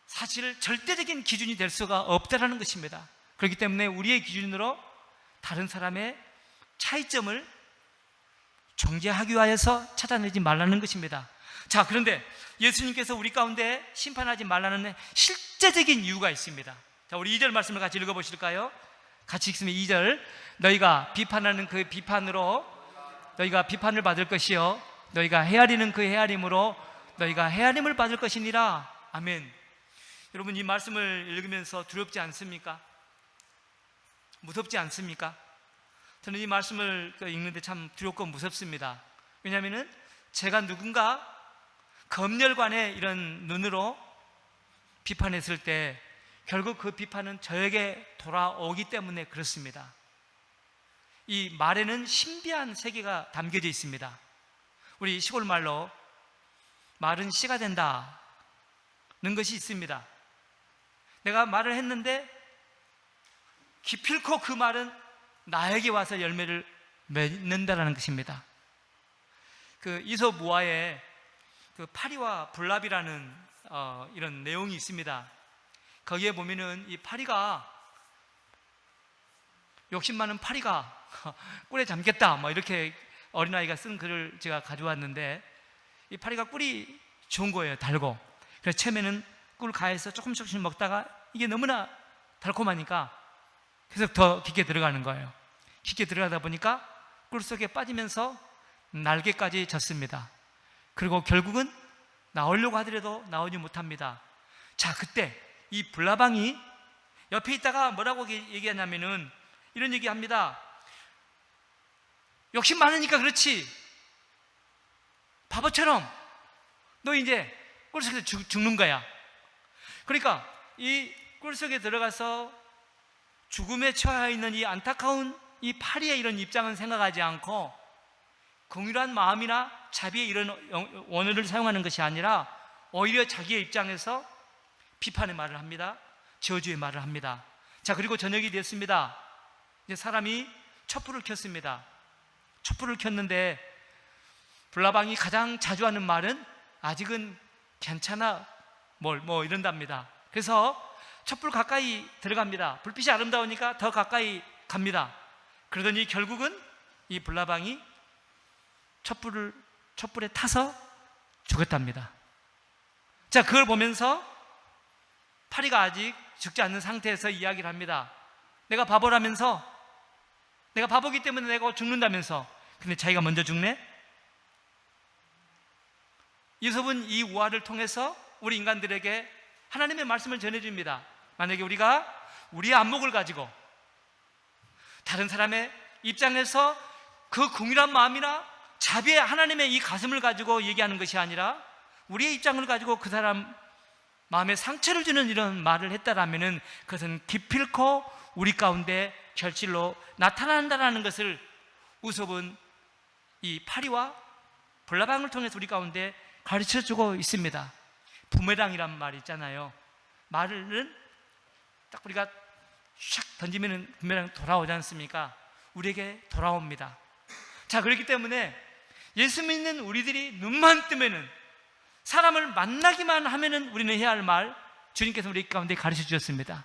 사실 절대적인 기준이 될 수가 없다는 것입니다. 그렇기 때문에 우리의 기준으로 다른 사람의 차이점을 정죄하기 위하여서 찾아내지 말라는 것입니다. 자, 그런데 예수님께서 우리 가운데 심판하지 말라는 실제적인 이유가 있습니다. 자, 우리 2절 말씀을 같이 읽어보실까요? 같이 읽으면 2절, 너희가 비판하는 그 비판으로 너희가 비판을 받을 것이요 너희가 헤아리는 그 헤아림으로 너희가 헤아림을 받을 것이니라. 아멘. 여러분, 이 말씀을 읽으면서 두렵지 않습니까? 무섭지 않습니까? 저는 이 말씀을 읽는데 참 두렵고 무섭습니다. 왜냐하면 제가 누군가 검열관의 이런 눈으로 비판했을 때 결국 그 비판은 저에게 돌아오기 때문에 그렇습니다. 이 말에는 신비한 세계가 담겨져 있습니다. 우리 시골 말로 말은 씨가 된다는 것이 있습니다. 내가 말을 했는데 기필코 그 말은 나에게 와서 열매를 맺는다라는 것입니다. 이솝 우화에 파리와 불납이라는 이런 내용이 있습니다. 거기에 보면은 이 파리가, 욕심 많은 파리가 꿀에 잠겼다, 뭐 이렇게 어린아이가 쓴 글을 제가 가져왔는데, 이 파리가 꿀이 좋은 거예요. 달고. 그래서 처음에는 꿀 가해서 조금씩 먹다가 이게 너무나 달콤하니까 계속 더 깊게 들어가는 거예요. 깊게 들어가다 보니까 꿀 속에 빠지면서 날개까지 졌습니다. 그리고 결국은 나오려고 하더라도 나오지 못합니다. 자, 그때 이 불나방이 옆에 있다가 뭐라고 얘기하냐면은 이런 얘기합니다. 욕심 많으니까 그렇지, 바보처럼 너 이제 꿀속에서 죽는 거야. 그러니까 이 꿀속에 들어가서 죽음에 처해 있는 이 안타까운 이 파리의 이런 입장은 생각하지 않고 공유한 마음이나 자비의 이런 원어를 사용하는 것이 아니라 오히려 자기의 입장에서 비판의 말을 합니다. 저주의 말을 합니다. 자, 그리고 저녁이 됐습니다. 이제 사람이 촛불을 켰습니다. 촛불을 켰는데 불나방이 가장 자주 하는 말은 아직은 괜찮아, 뭐 이런답니다. 그래서 촛불 가까이 들어갑니다. 불빛이 아름다우니까 더 가까이 갑니다. 그러더니 결국은 이 불나방이 촛불에 타서 죽었답니다. 자, 그걸 보면서 파리가 아직 죽지 않는 상태에서 이야기를 합니다. 내가 바보라면서, 내가 바보기 때문에 내가 죽는다면서. 근데 자기가 먼저 죽네? 이솝은 이 우화를 통해서 우리 인간들에게 하나님의 말씀을 전해줍니다. 만약에 우리가 우리의 안목을 가지고 다른 사람의 입장에서 그 궁일한 마음이나 자비의 하나님의 이 가슴을 가지고 얘기하는 것이 아니라 우리의 입장을 가지고 그 사람 마음에 상처를 주는 이런 말을 했다라면 그것은 기필코 우리 가운데 결실로 나타난다는 것을 이솝은 이 파리와 불나방을 통해서 우리 가운데 가르쳐주고 있습니다. 부메랑이란 말이 있잖아요. 말은 딱 우리가 샥 던지면 부메랑 돌아오지 않습니까? 우리에게 돌아옵니다. 자, 그렇기 때문에 예수 믿는 우리들이 눈만 뜨면은, 사람을 만나기만 하면은 우리는 해야 할 말, 주님께서 우리 가운데 가르쳐 주셨습니다.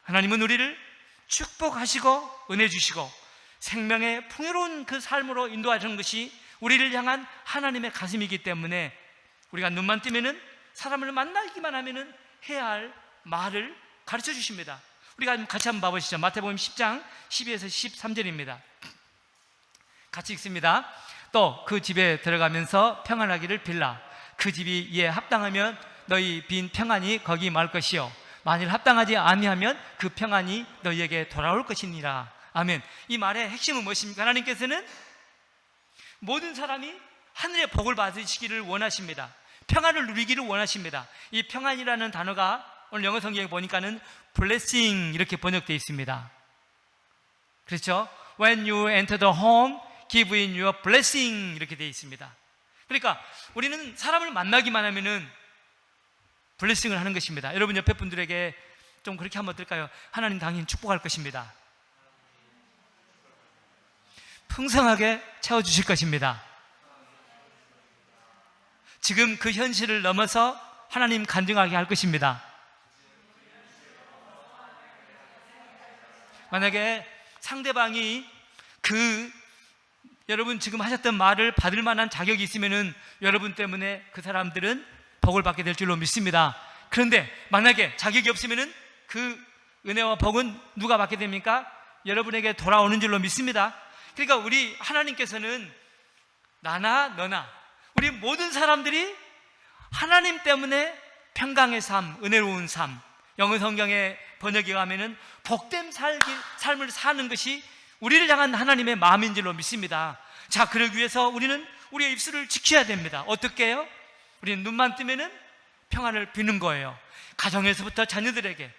하나님은 우리를 축복하시고 은혜 주시고 생명의 풍요로운 그 삶으로 인도하시는 것이 우리를 향한 하나님의 가슴이기 때문에 우리가 눈만 뜨면은, 사람을 만나기만 하면은 해야 할 말을 가르쳐 주십니다. 우리가 같이 한번 봐보시죠. 마태복음 10장 12에서 13절입니다. 같이 읽습니다. 또 그 집에 들어가면서 평안하기를 빌라. 그 집이 이에 합당하면 너희 빈 평안이 거기 말 것이요, 만일 합당하지 아니하면 그 평안이 너희에게 돌아올 것이니라. 아멘. 이 말의 핵심은 무엇입니까? 하나님께서는 모든 사람이 하늘의 복을 받으시기를 원하십니다. 평안을 누리기를 원하십니다. 이 평안이라는 단어가 오늘 영어 성경에 보니까는 blessing 이렇게 번역되어 있습니다. 그렇죠? When you enter the home, give in your blessing 이렇게 되어 있습니다. 그러니까 우리는 사람을 만나기만 하면은 블레싱을 하는 것입니다. 여러분 옆에 분들에게 좀 그렇게 하면 어떨까요? 하나님 당연히 축복할 것입니다. 풍성하게 채워주실 것입니다. 지금 그 현실을 넘어서 하나님 간증하게 할 것입니다. 만약에 상대방이 여러분 지금 하셨던 말을 받을 만한 자격이 있으면은 여러분 때문에 그 사람들은 복을 받게 될 줄로 믿습니다. 그런데 만약에 자격이 없으면은 그 은혜와 복은 누가 받게 됩니까? 여러분에게 돌아오는 줄로 믿습니다. 그러니까 우리 하나님께서는 나나 너나 우리 모든 사람들이 하나님 때문에 평강의 삶, 은혜로운 삶, 영어 성경의 번역에 가면은 복된 삶을 사는 것이 우리를 향한 하나님의 마음인 줄로 믿습니다. 자, 그러기 위해서 우리는 우리의 입술을 지켜야 됩니다. 어떻게 해요? 우리는 눈만 뜨면은 평안을 비는 거예요. 가정에서부터 자녀들에게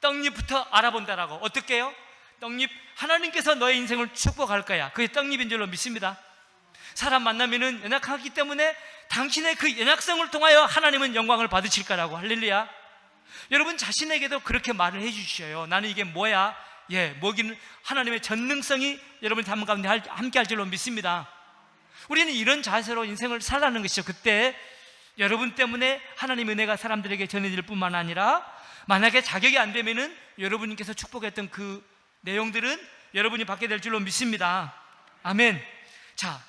떡잎부터 알아본다라고. 어떻게 해요? 떡잎, 하나님께서 너의 인생을 축복할 거야. 그게 떡잎인 줄로 믿습니다. 사람 만나면은 연약하기 때문에 당신의 그 연약성을 통하여 하나님은 영광을 받으실 거라고. 할렐루야. 여러분 자신에게도 그렇게 말을 해 주셔요. 나는 이게 뭐야? 뭐기는 하나님의 전능성이 여러분 삶 가운데 함께 할 줄로 믿습니다. 우리는 이런 자세로 인생을 살라는 것이죠. 그때 여러분 때문에 하나님의 은혜가 사람들에게 전해질 뿐만 아니라 만약에 자격이 안 되면은 여러분께서 축복했던 그 내용들은 여러분이 받게 될 줄로 믿습니다. 아멘. 자,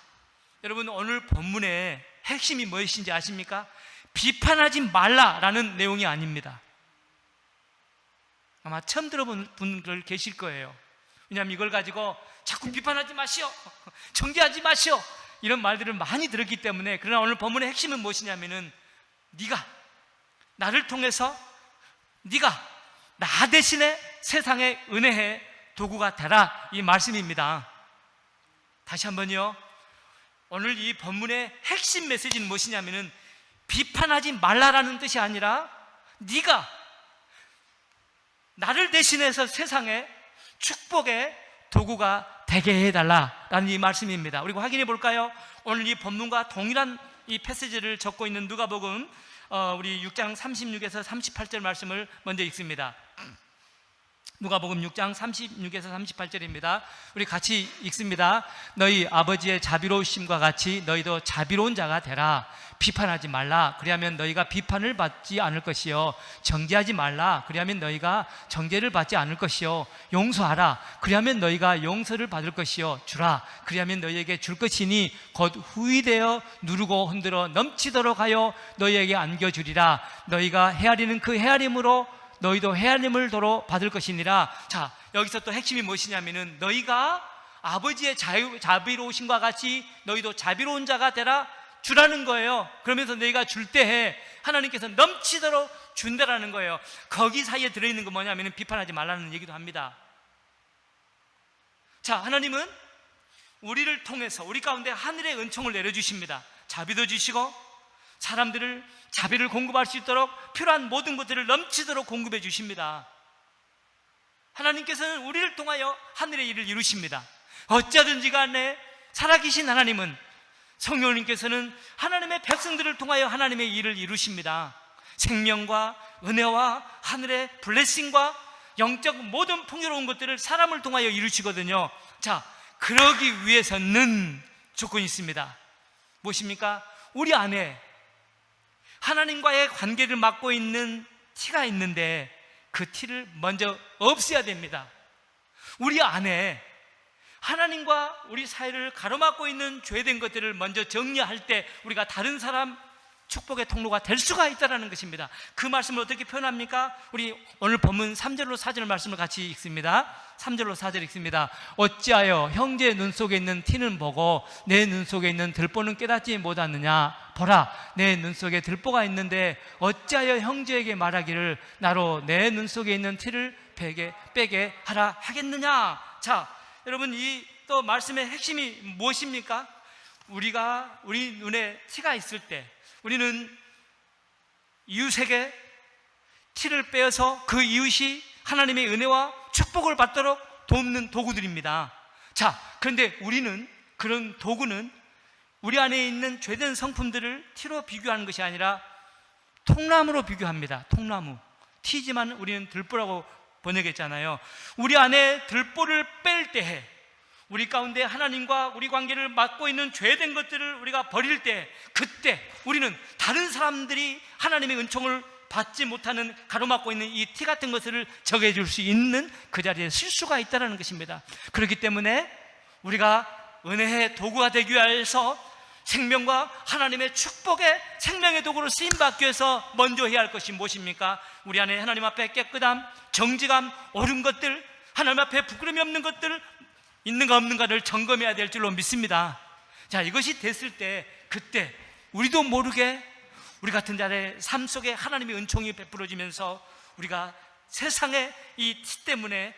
여러분 오늘 본문의 핵심이 무엇인지 아십니까? 비판하지 말라라는 내용이 아닙니다. 아마 처음 들어본 분들 계실 거예요. 왜냐하면 이걸 가지고 자꾸 비판하지 마시오, 정죄하지 마시오 이런 말들을 많이 들었기 때문에. 그러나 오늘 본문의 핵심은 무엇이냐면은 네가 나를 통해서 네가 나 대신에 세상의 은혜의 도구가 되라, 이 말씀입니다. 다시 한번요. 오늘 이 본문의 핵심 메시지는 무엇이냐면은 비판하지 말라라는 뜻이 아니라 네가 나를 대신해서 세상에 축복의 도구가 되게 해달라라는 이 말씀입니다. 우리 확인해 볼까요? 오늘 이 본문과 동일한 이 패시지를 적고 있는 누가복음 우리 6장 36에서 38절 말씀을 먼저 읽습니다. 누가복음 6장 36에서 38절입니다. 우리 같이 읽습니다. 너희 아버지의 자비로우심과 같이 너희도 자비로운 자가 되라. 비판하지 말라. 그리하면 너희가 비판을 받지 않을 것이요. 정죄하지 말라. 그리하면 너희가 정죄를 받지 않을 것이요. 용서하라. 그리하면 너희가 용서를 받을 것이요. 주라. 그리하면 너희에게 줄 것이니 곧 후이되어 누르고 흔들어 넘치도록 하여 너희에게 안겨주리라. 너희가 헤아리는 그 헤아림으로 너희도 헤아림을 도로 받을 것이니라. 자, 여기서 또 핵심이 무엇이냐면은 너희가 아버지의 자비로우심과 같이 너희도 자비로운 자가 되라 주라는 거예요. 그러면서 너희가 줄 때에 하나님께서 넘치도록 준다라는 거예요. 거기 사이에 들어있는 건 뭐냐면은 비판하지 말라는 얘기도 합니다. 자, 하나님은 우리를 통해서 우리 가운데 하늘의 은총을 내려주십니다. 자비도 주시고 사람들을 자비를 공급할 수 있도록 필요한 모든 것들을 넘치도록 공급해 주십니다. 하나님께서는 우리를 통하여 하늘의 일을 이루십니다. 어찌하든지 간에 살아계신 하나님은, 성령님께서는 하나님의 백성들을 통하여 하나님의 일을 이루십니다. 생명과 은혜와 하늘의 블레싱과 영적 모든 풍요로운 것들을 사람을 통하여 이루시거든요. 자, 그러기 위해서는 조건이 있습니다. 무엇입니까? 우리 안에 하나님과의 관계를 맡고 있는 티가 있는데 그 티를 먼저 없애야 됩니다. 우리 안에 하나님과 우리 사이를 가로막고 있는 죄된 것들을 먼저 정리할 때 우리가 다른 사람 축복의 통로가 될 수가 있다는 것입니다. 그 말씀을 어떻게 표현합니까? 우리 오늘 본문 3절로 4절 말씀을 같이 읽습니다. 3절로 4절 읽습니다. 어찌하여 형제의 눈 속에 있는 티는 보고 내 눈 속에 있는 들보는 깨닫지 못하느냐? 보라, 내 눈 속에 들보가 있는데 어찌하여 형제에게 말하기를 나로 내 눈 속에 있는 티를 빼게 하라 하겠느냐? 자, 여러분, 이 또 말씀의 핵심이 무엇입니까? 우리 눈에 티가 있을 때 우리는 이웃에게 티를 빼어서 그 이웃이 하나님의 은혜와 축복을 받도록 돕는 도구들입니다. 자, 그런데 우리는 그런 도구는 우리 안에 있는 죄된 성품들을 티로 비교하는 것이 아니라 통나무로 비교합니다. 통나무. 티지만 우리는 들보라고 번역했잖아요. 우리 안에 들보를 뺄 때에 우리 가운데 하나님과 우리 관계를 맡고 있는 죄된 것들을 우리가 버릴 때, 그때 우리는 다른 사람들이 하나님의 은총을 받지 못하는, 가로막고 있는 이 티 같은 것을 적해줄 수 있는 그 자리에 쓸 수가 있다는 것입니다. 그렇기 때문에 우리가 은혜의 도구가 되기 위해서 생명과 하나님의 축복의 생명의 도구로 쓰임받기 위해서 먼저 해야 할 것이 무엇입니까? 우리 안에 하나님 앞에 깨끗함, 정직함, 옳은 것들, 하나님 앞에 부끄러움이 없는 것들 있는가 없는가를 점검해야 될 줄로 믿습니다. 자, 이것이 됐을 때 그때 우리도 모르게 우리 같은 자의 삶 속에 하나님의 은총이 베풀어지면서 우리가 세상의 이 티 때문에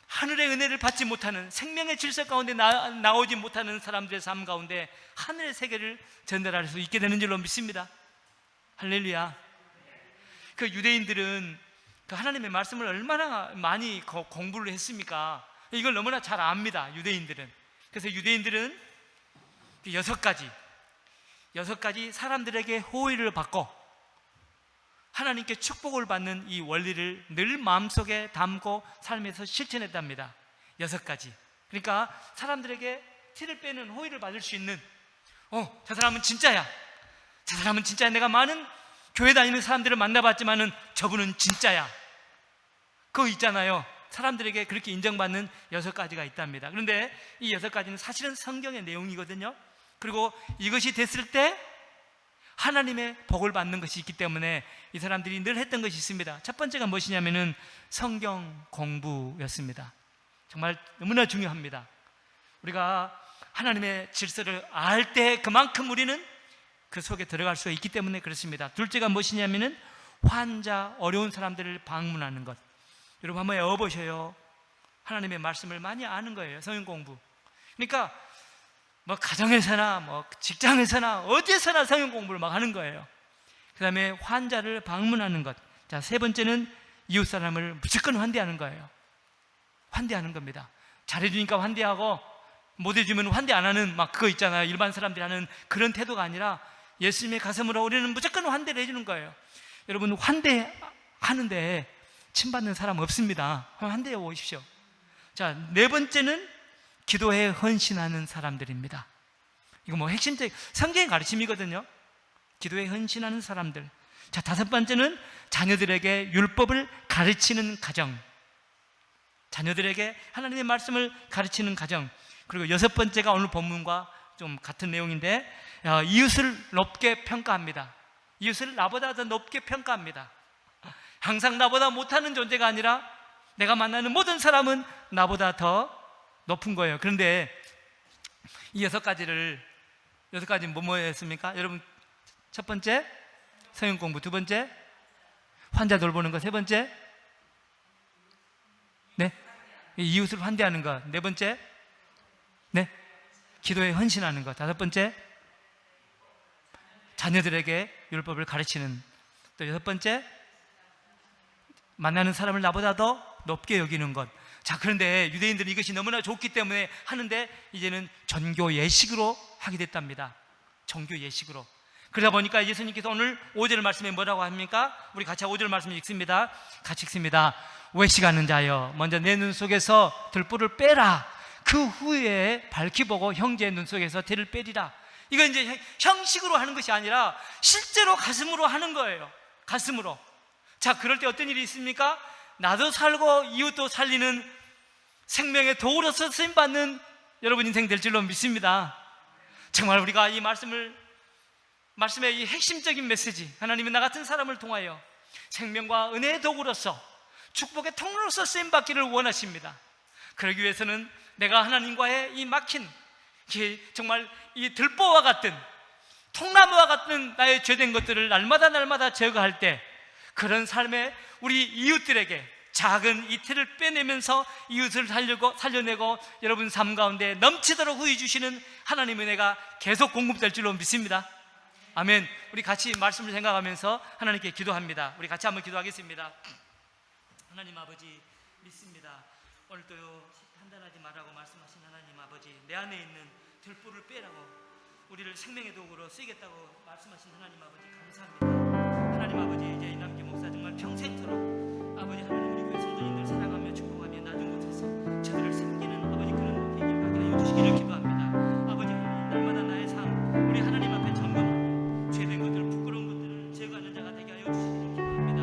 하늘의 은혜를 받지 못하는, 생명의 질서 가운데 나오지 못하는 사람들의 삶 가운데 하늘의 세계를 전달할 수 있게 되는 줄로 믿습니다. 할렐루야. 그 유대인들은 그 하나님의 말씀을 얼마나 많이 공부를 했습니까? 이걸 너무나 잘 압니다, 유대인들은. 그래서 유대인들은 6가지 사람들에게 호의를 받고 하나님께 축복을 받는 이 원리를 늘 마음속에 담고 삶에서 실천했답니다. 6가지. 그러니까 사람들에게 티를 빼는, 호의를 받을 수 있는, 저 사람은 진짜야, 저 사람은 진짜야, 내가 많은 교회 다니는 사람들을 만나봤지만은 저분은 진짜야, 그거 있잖아요. 사람들에게 그렇게 인정받는 6가지가 있답니다. 그런데 이 6가지는 사실은 성경의 내용이거든요. 그리고 이것이 됐을 때 하나님의 복을 받는 것이 있기 때문에 이 사람들이 늘 했던 것이 있습니다. 첫 번째가 무엇이냐면은 성경 공부였습니다. 정말 너무나 중요합니다. 우리가 하나님의 질서를 알 때 그만큼 우리는 그 속에 들어갈 수 있기 때문에 그렇습니다. 둘째가 무엇이냐면은 환자, 어려운 사람들을 방문하는 것. 여러분 한번 외워보셔요. 하나님의 말씀을 많이 아는 거예요, 성경 공부. 그러니까 뭐 가정에서나 뭐 직장에서나 어디에서나 성경 공부를 막 하는 거예요. 그 다음에 환자를 방문하는 것. 자, 세 번째는 이웃 사람을 무조건 환대하는 거예요. 환대하는 겁니다. 잘해주니까 환대하고 못해주면 환대 안 하는 막 그거 있잖아요. 일반 사람들이 하는 그런 태도가 아니라 예수님의 가슴으로 우리는 무조건 환대를 해주는 거예요. 여러분, 환대하는데 침받는 사람 없습니다. 환대해 오십시오. 자, 네 번째는 기도에 헌신하는 사람들입니다. 이거 뭐 핵심적 성경의 가르침이거든요. 기도에 헌신하는 사람들. 자, 다섯 번째는 자녀들에게 율법을 가르치는 가정. 자녀들에게 하나님의 말씀을 가르치는 가정. 그리고 여섯 번째가 오늘 본문과 좀 같은 내용인데, 이웃을 높게 평가합니다. 이웃을 나보다 더 높게 평가합니다. 항상 나보다 못하는 존재가 아니라 내가 만나는 모든 사람은 나보다 더 높은 거예요. 그런데 이 6가지는 뭐였습니까? 여러분, 첫 번째 성경 공부, 두 번째 환자 돌보는 것, 세 번째 이웃을 환대하는 것, 네 번째 기도에 헌신하는 것, 다섯 번째 자녀들에게 율법을 가르치는, 또 여섯 번째 만나는 사람을 나보다 더 높게 여기는 것. 자, 그런데 유대인들은 이것이 너무나 좋기 때문에 하는데 이제는 전교 예식으로 하게 됐답니다. 종교 예식으로. 그러다 보니까 예수님께서 오늘 5절 말씀에 뭐라고 합니까? 우리 같이 5절 말씀을 읽습니다. 같이 읽습니다. 외식하는 자여, 먼저 내 눈 속에서 들보를 빼라. 그 후에 밝히 보고 형제의 눈 속에서 티를 빼리라. 이건 이제 형식으로 하는 것이 아니라 실제로 가슴으로 하는 거예요. 가슴으로. 자, 그럴 때 어떤 일이 있습니까? 나도 살고 이웃도 살리는 생명의 도구로서 쓰임받는 여러분 인생 될 줄로 믿습니다. 정말 우리가 이 말씀의 이 핵심적인 메시지, 하나님이 나 같은 사람을 통하여 생명과 은혜의 도구로서 축복의 통로로서 쓰임받기를 원하십니다. 그러기 위해서는 내가 하나님과의 이 막힌 정말 이 들보와 같은, 통나무와 같은 나의 죄된 것들을 날마다 제거할 때, 그런 삶에 우리 이웃들에게 작은 이틀을 빼내면서 이웃을 살려내고 여러분 삶 가운데 넘치도록 후히 주시는 하나님의 은혜가 계속 공급될 줄로 믿습니다. 아멘. 우리 같이 말씀을 생각하면서 하나님께 기도합니다. 우리 같이 한번 기도하겠습니다. 하나님 아버지 믿습니다. 오늘도 판단하지 말라고 말씀하신 하나님 아버지, 내 안에 있는 들보를 빼라고 우리를 생명의 도구로 쓰겠다고 말씀하신 하나님 아버지 감사합니다. 하나님 아버지, 이제 이남기 목사 정말 평생토록 아버지 하나님 우리 교회 성도님들 사랑하며 축복하며 낮은 곳에서 저들을 섬기는 아버지 그런 계기를 가게 하여 주시기를 기도합니다. 아버지 하나님, 날마다 나의 삶 우리 하나님 앞에 점검하고 죄된 것들, 부끄러운 것들을 제거하는 자가 되게 하여 주시기를 기도합니다.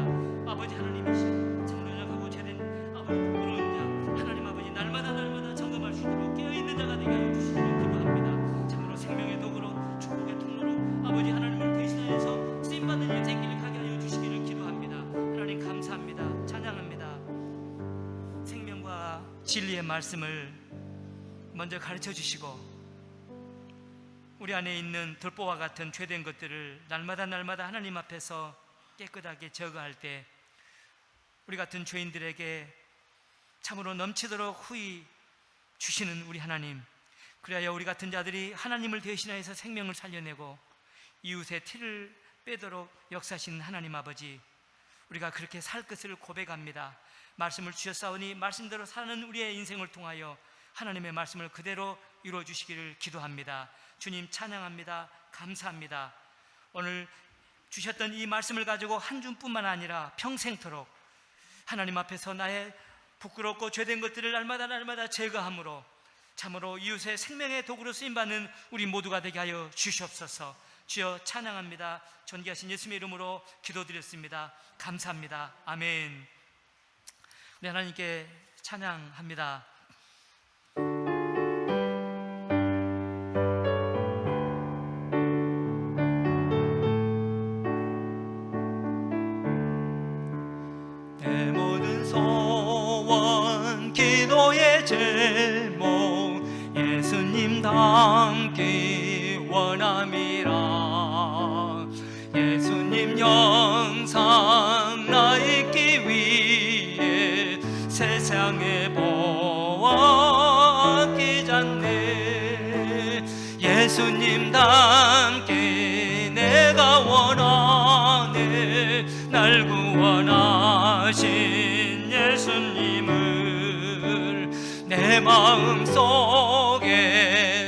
아버지 하나님이신 정론역하고 죄된 아버지 부끄러운 자 하나님 아버지 날마다 점검할 수 있도록 깨어있는 자가 되게 하여 주시기를 기도합니다. 참으로 생명의 도구로 축복의 통로로 아버지 하나님을 대신하여서 쓰임받는 인생길을 가게 하여 주시기를 기도합니다. 하나님 감사합니다. 찬양합니다. 생명과 진리의 말씀을 먼저 가르쳐 주시고 우리 안에 있는 들보와 같은 죄된 것들을 날마다 하나님 앞에서 깨끗하게 제거할 때 우리 같은 죄인들에게 참으로 넘치도록 후히 주시는 우리 하나님, 그래야 우리 같은 자들이 하나님을 대신하여서 생명을 살려내고 이웃의 티를 빼도록 역사하시는 하나님 아버지, 우리가 그렇게 살 것을 고백합니다. 말씀을 주셨사오니 말씀대로 사는 우리의 인생을 통하여 하나님의 말씀을 그대로 이루어 주시기를 기도합니다. 주님 찬양합니다. 감사합니다. 오늘 주셨던 이 말씀을 가지고 한 줌뿐만 아니라 평생토록 하나님 앞에서 나의 부끄럽고 죄된 것들을 날마다 제거함으로 참으로 이웃의 생명의 도구로 쓰임받는 우리 모두가 되게 하여 주시옵소서. 주여 찬양합니다. 존귀하신 예수님의 이름으로 기도드렸습니다. 감사합니다. 아멘. 우리 하나님께 찬양합니다. 내 모든 소원 기도의 제목 예수님 닮기 원함이라. 예수님 영상 나 있기 위해 세상에 보았기 전에 예수님 닮기 내가 원하네. 날 구원하신 예수님을 내 마음속에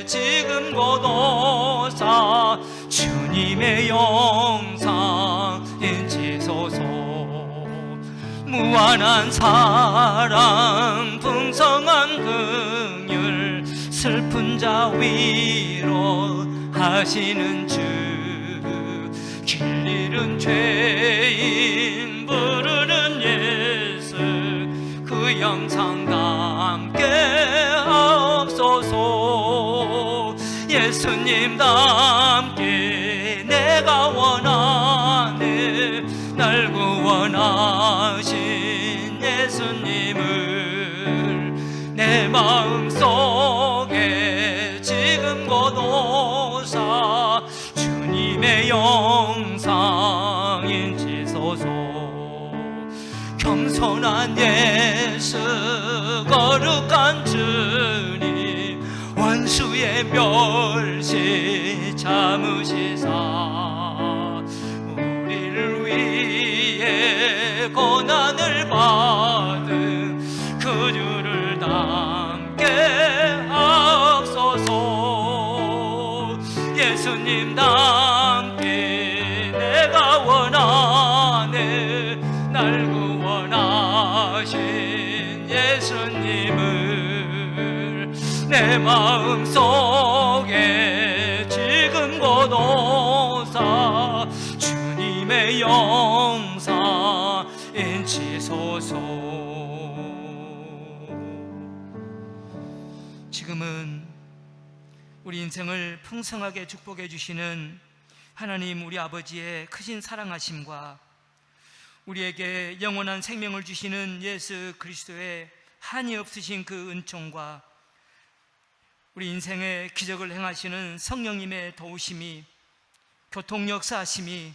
지금 고도사 주님의 영상 인치소서. 무한한 사랑 풍성한 긍휼 슬픈 자 위로 하시는 주. 길 잃은 죄인 부르는 예수 그 영상 함께 하옵소서. 예수님 닮게 내가 원하네. 날 구원하신 예수님을 내 마음속에 지금 고도사 주님의 영상 인치소서. 겸손한 예수 거룩한 주님 원수의 멸시 참으시사 우리를 위해 고난을 받은 그 주를 닮게 하옵소서. 예수님 닮게 내가 원하네. 날 구원하신 예수님을 마음 속에 지금 곧 오사 주님의 영사 인치소서. 지금은 우리 인생을 풍성하게 축복해 주시는 하나님 우리 아버지의 크신 사랑하심과 우리에게 영원한 생명을 주시는 예수 그리스도의 한이 없으신 그 은총과 우리 인생에 기적을 행하시는 성령님의 도우심이, 교통 역사하심이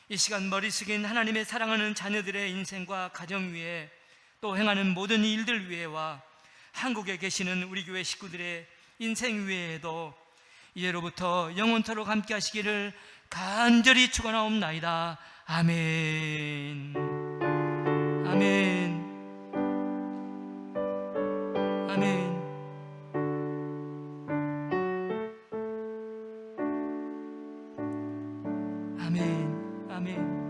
이 시간 머리 숙인 하나님의 사랑하는 자녀들의 인생과 가정 위에 또 행하는 모든 일들 위에와 한국에 계시는 우리 교회 식구들의 인생 위에도 이제로부터 영원토록 함께 하시기를 간절히 축원하옵나이다. 아멘. 아멘. 아멘. 아멘. 아멘.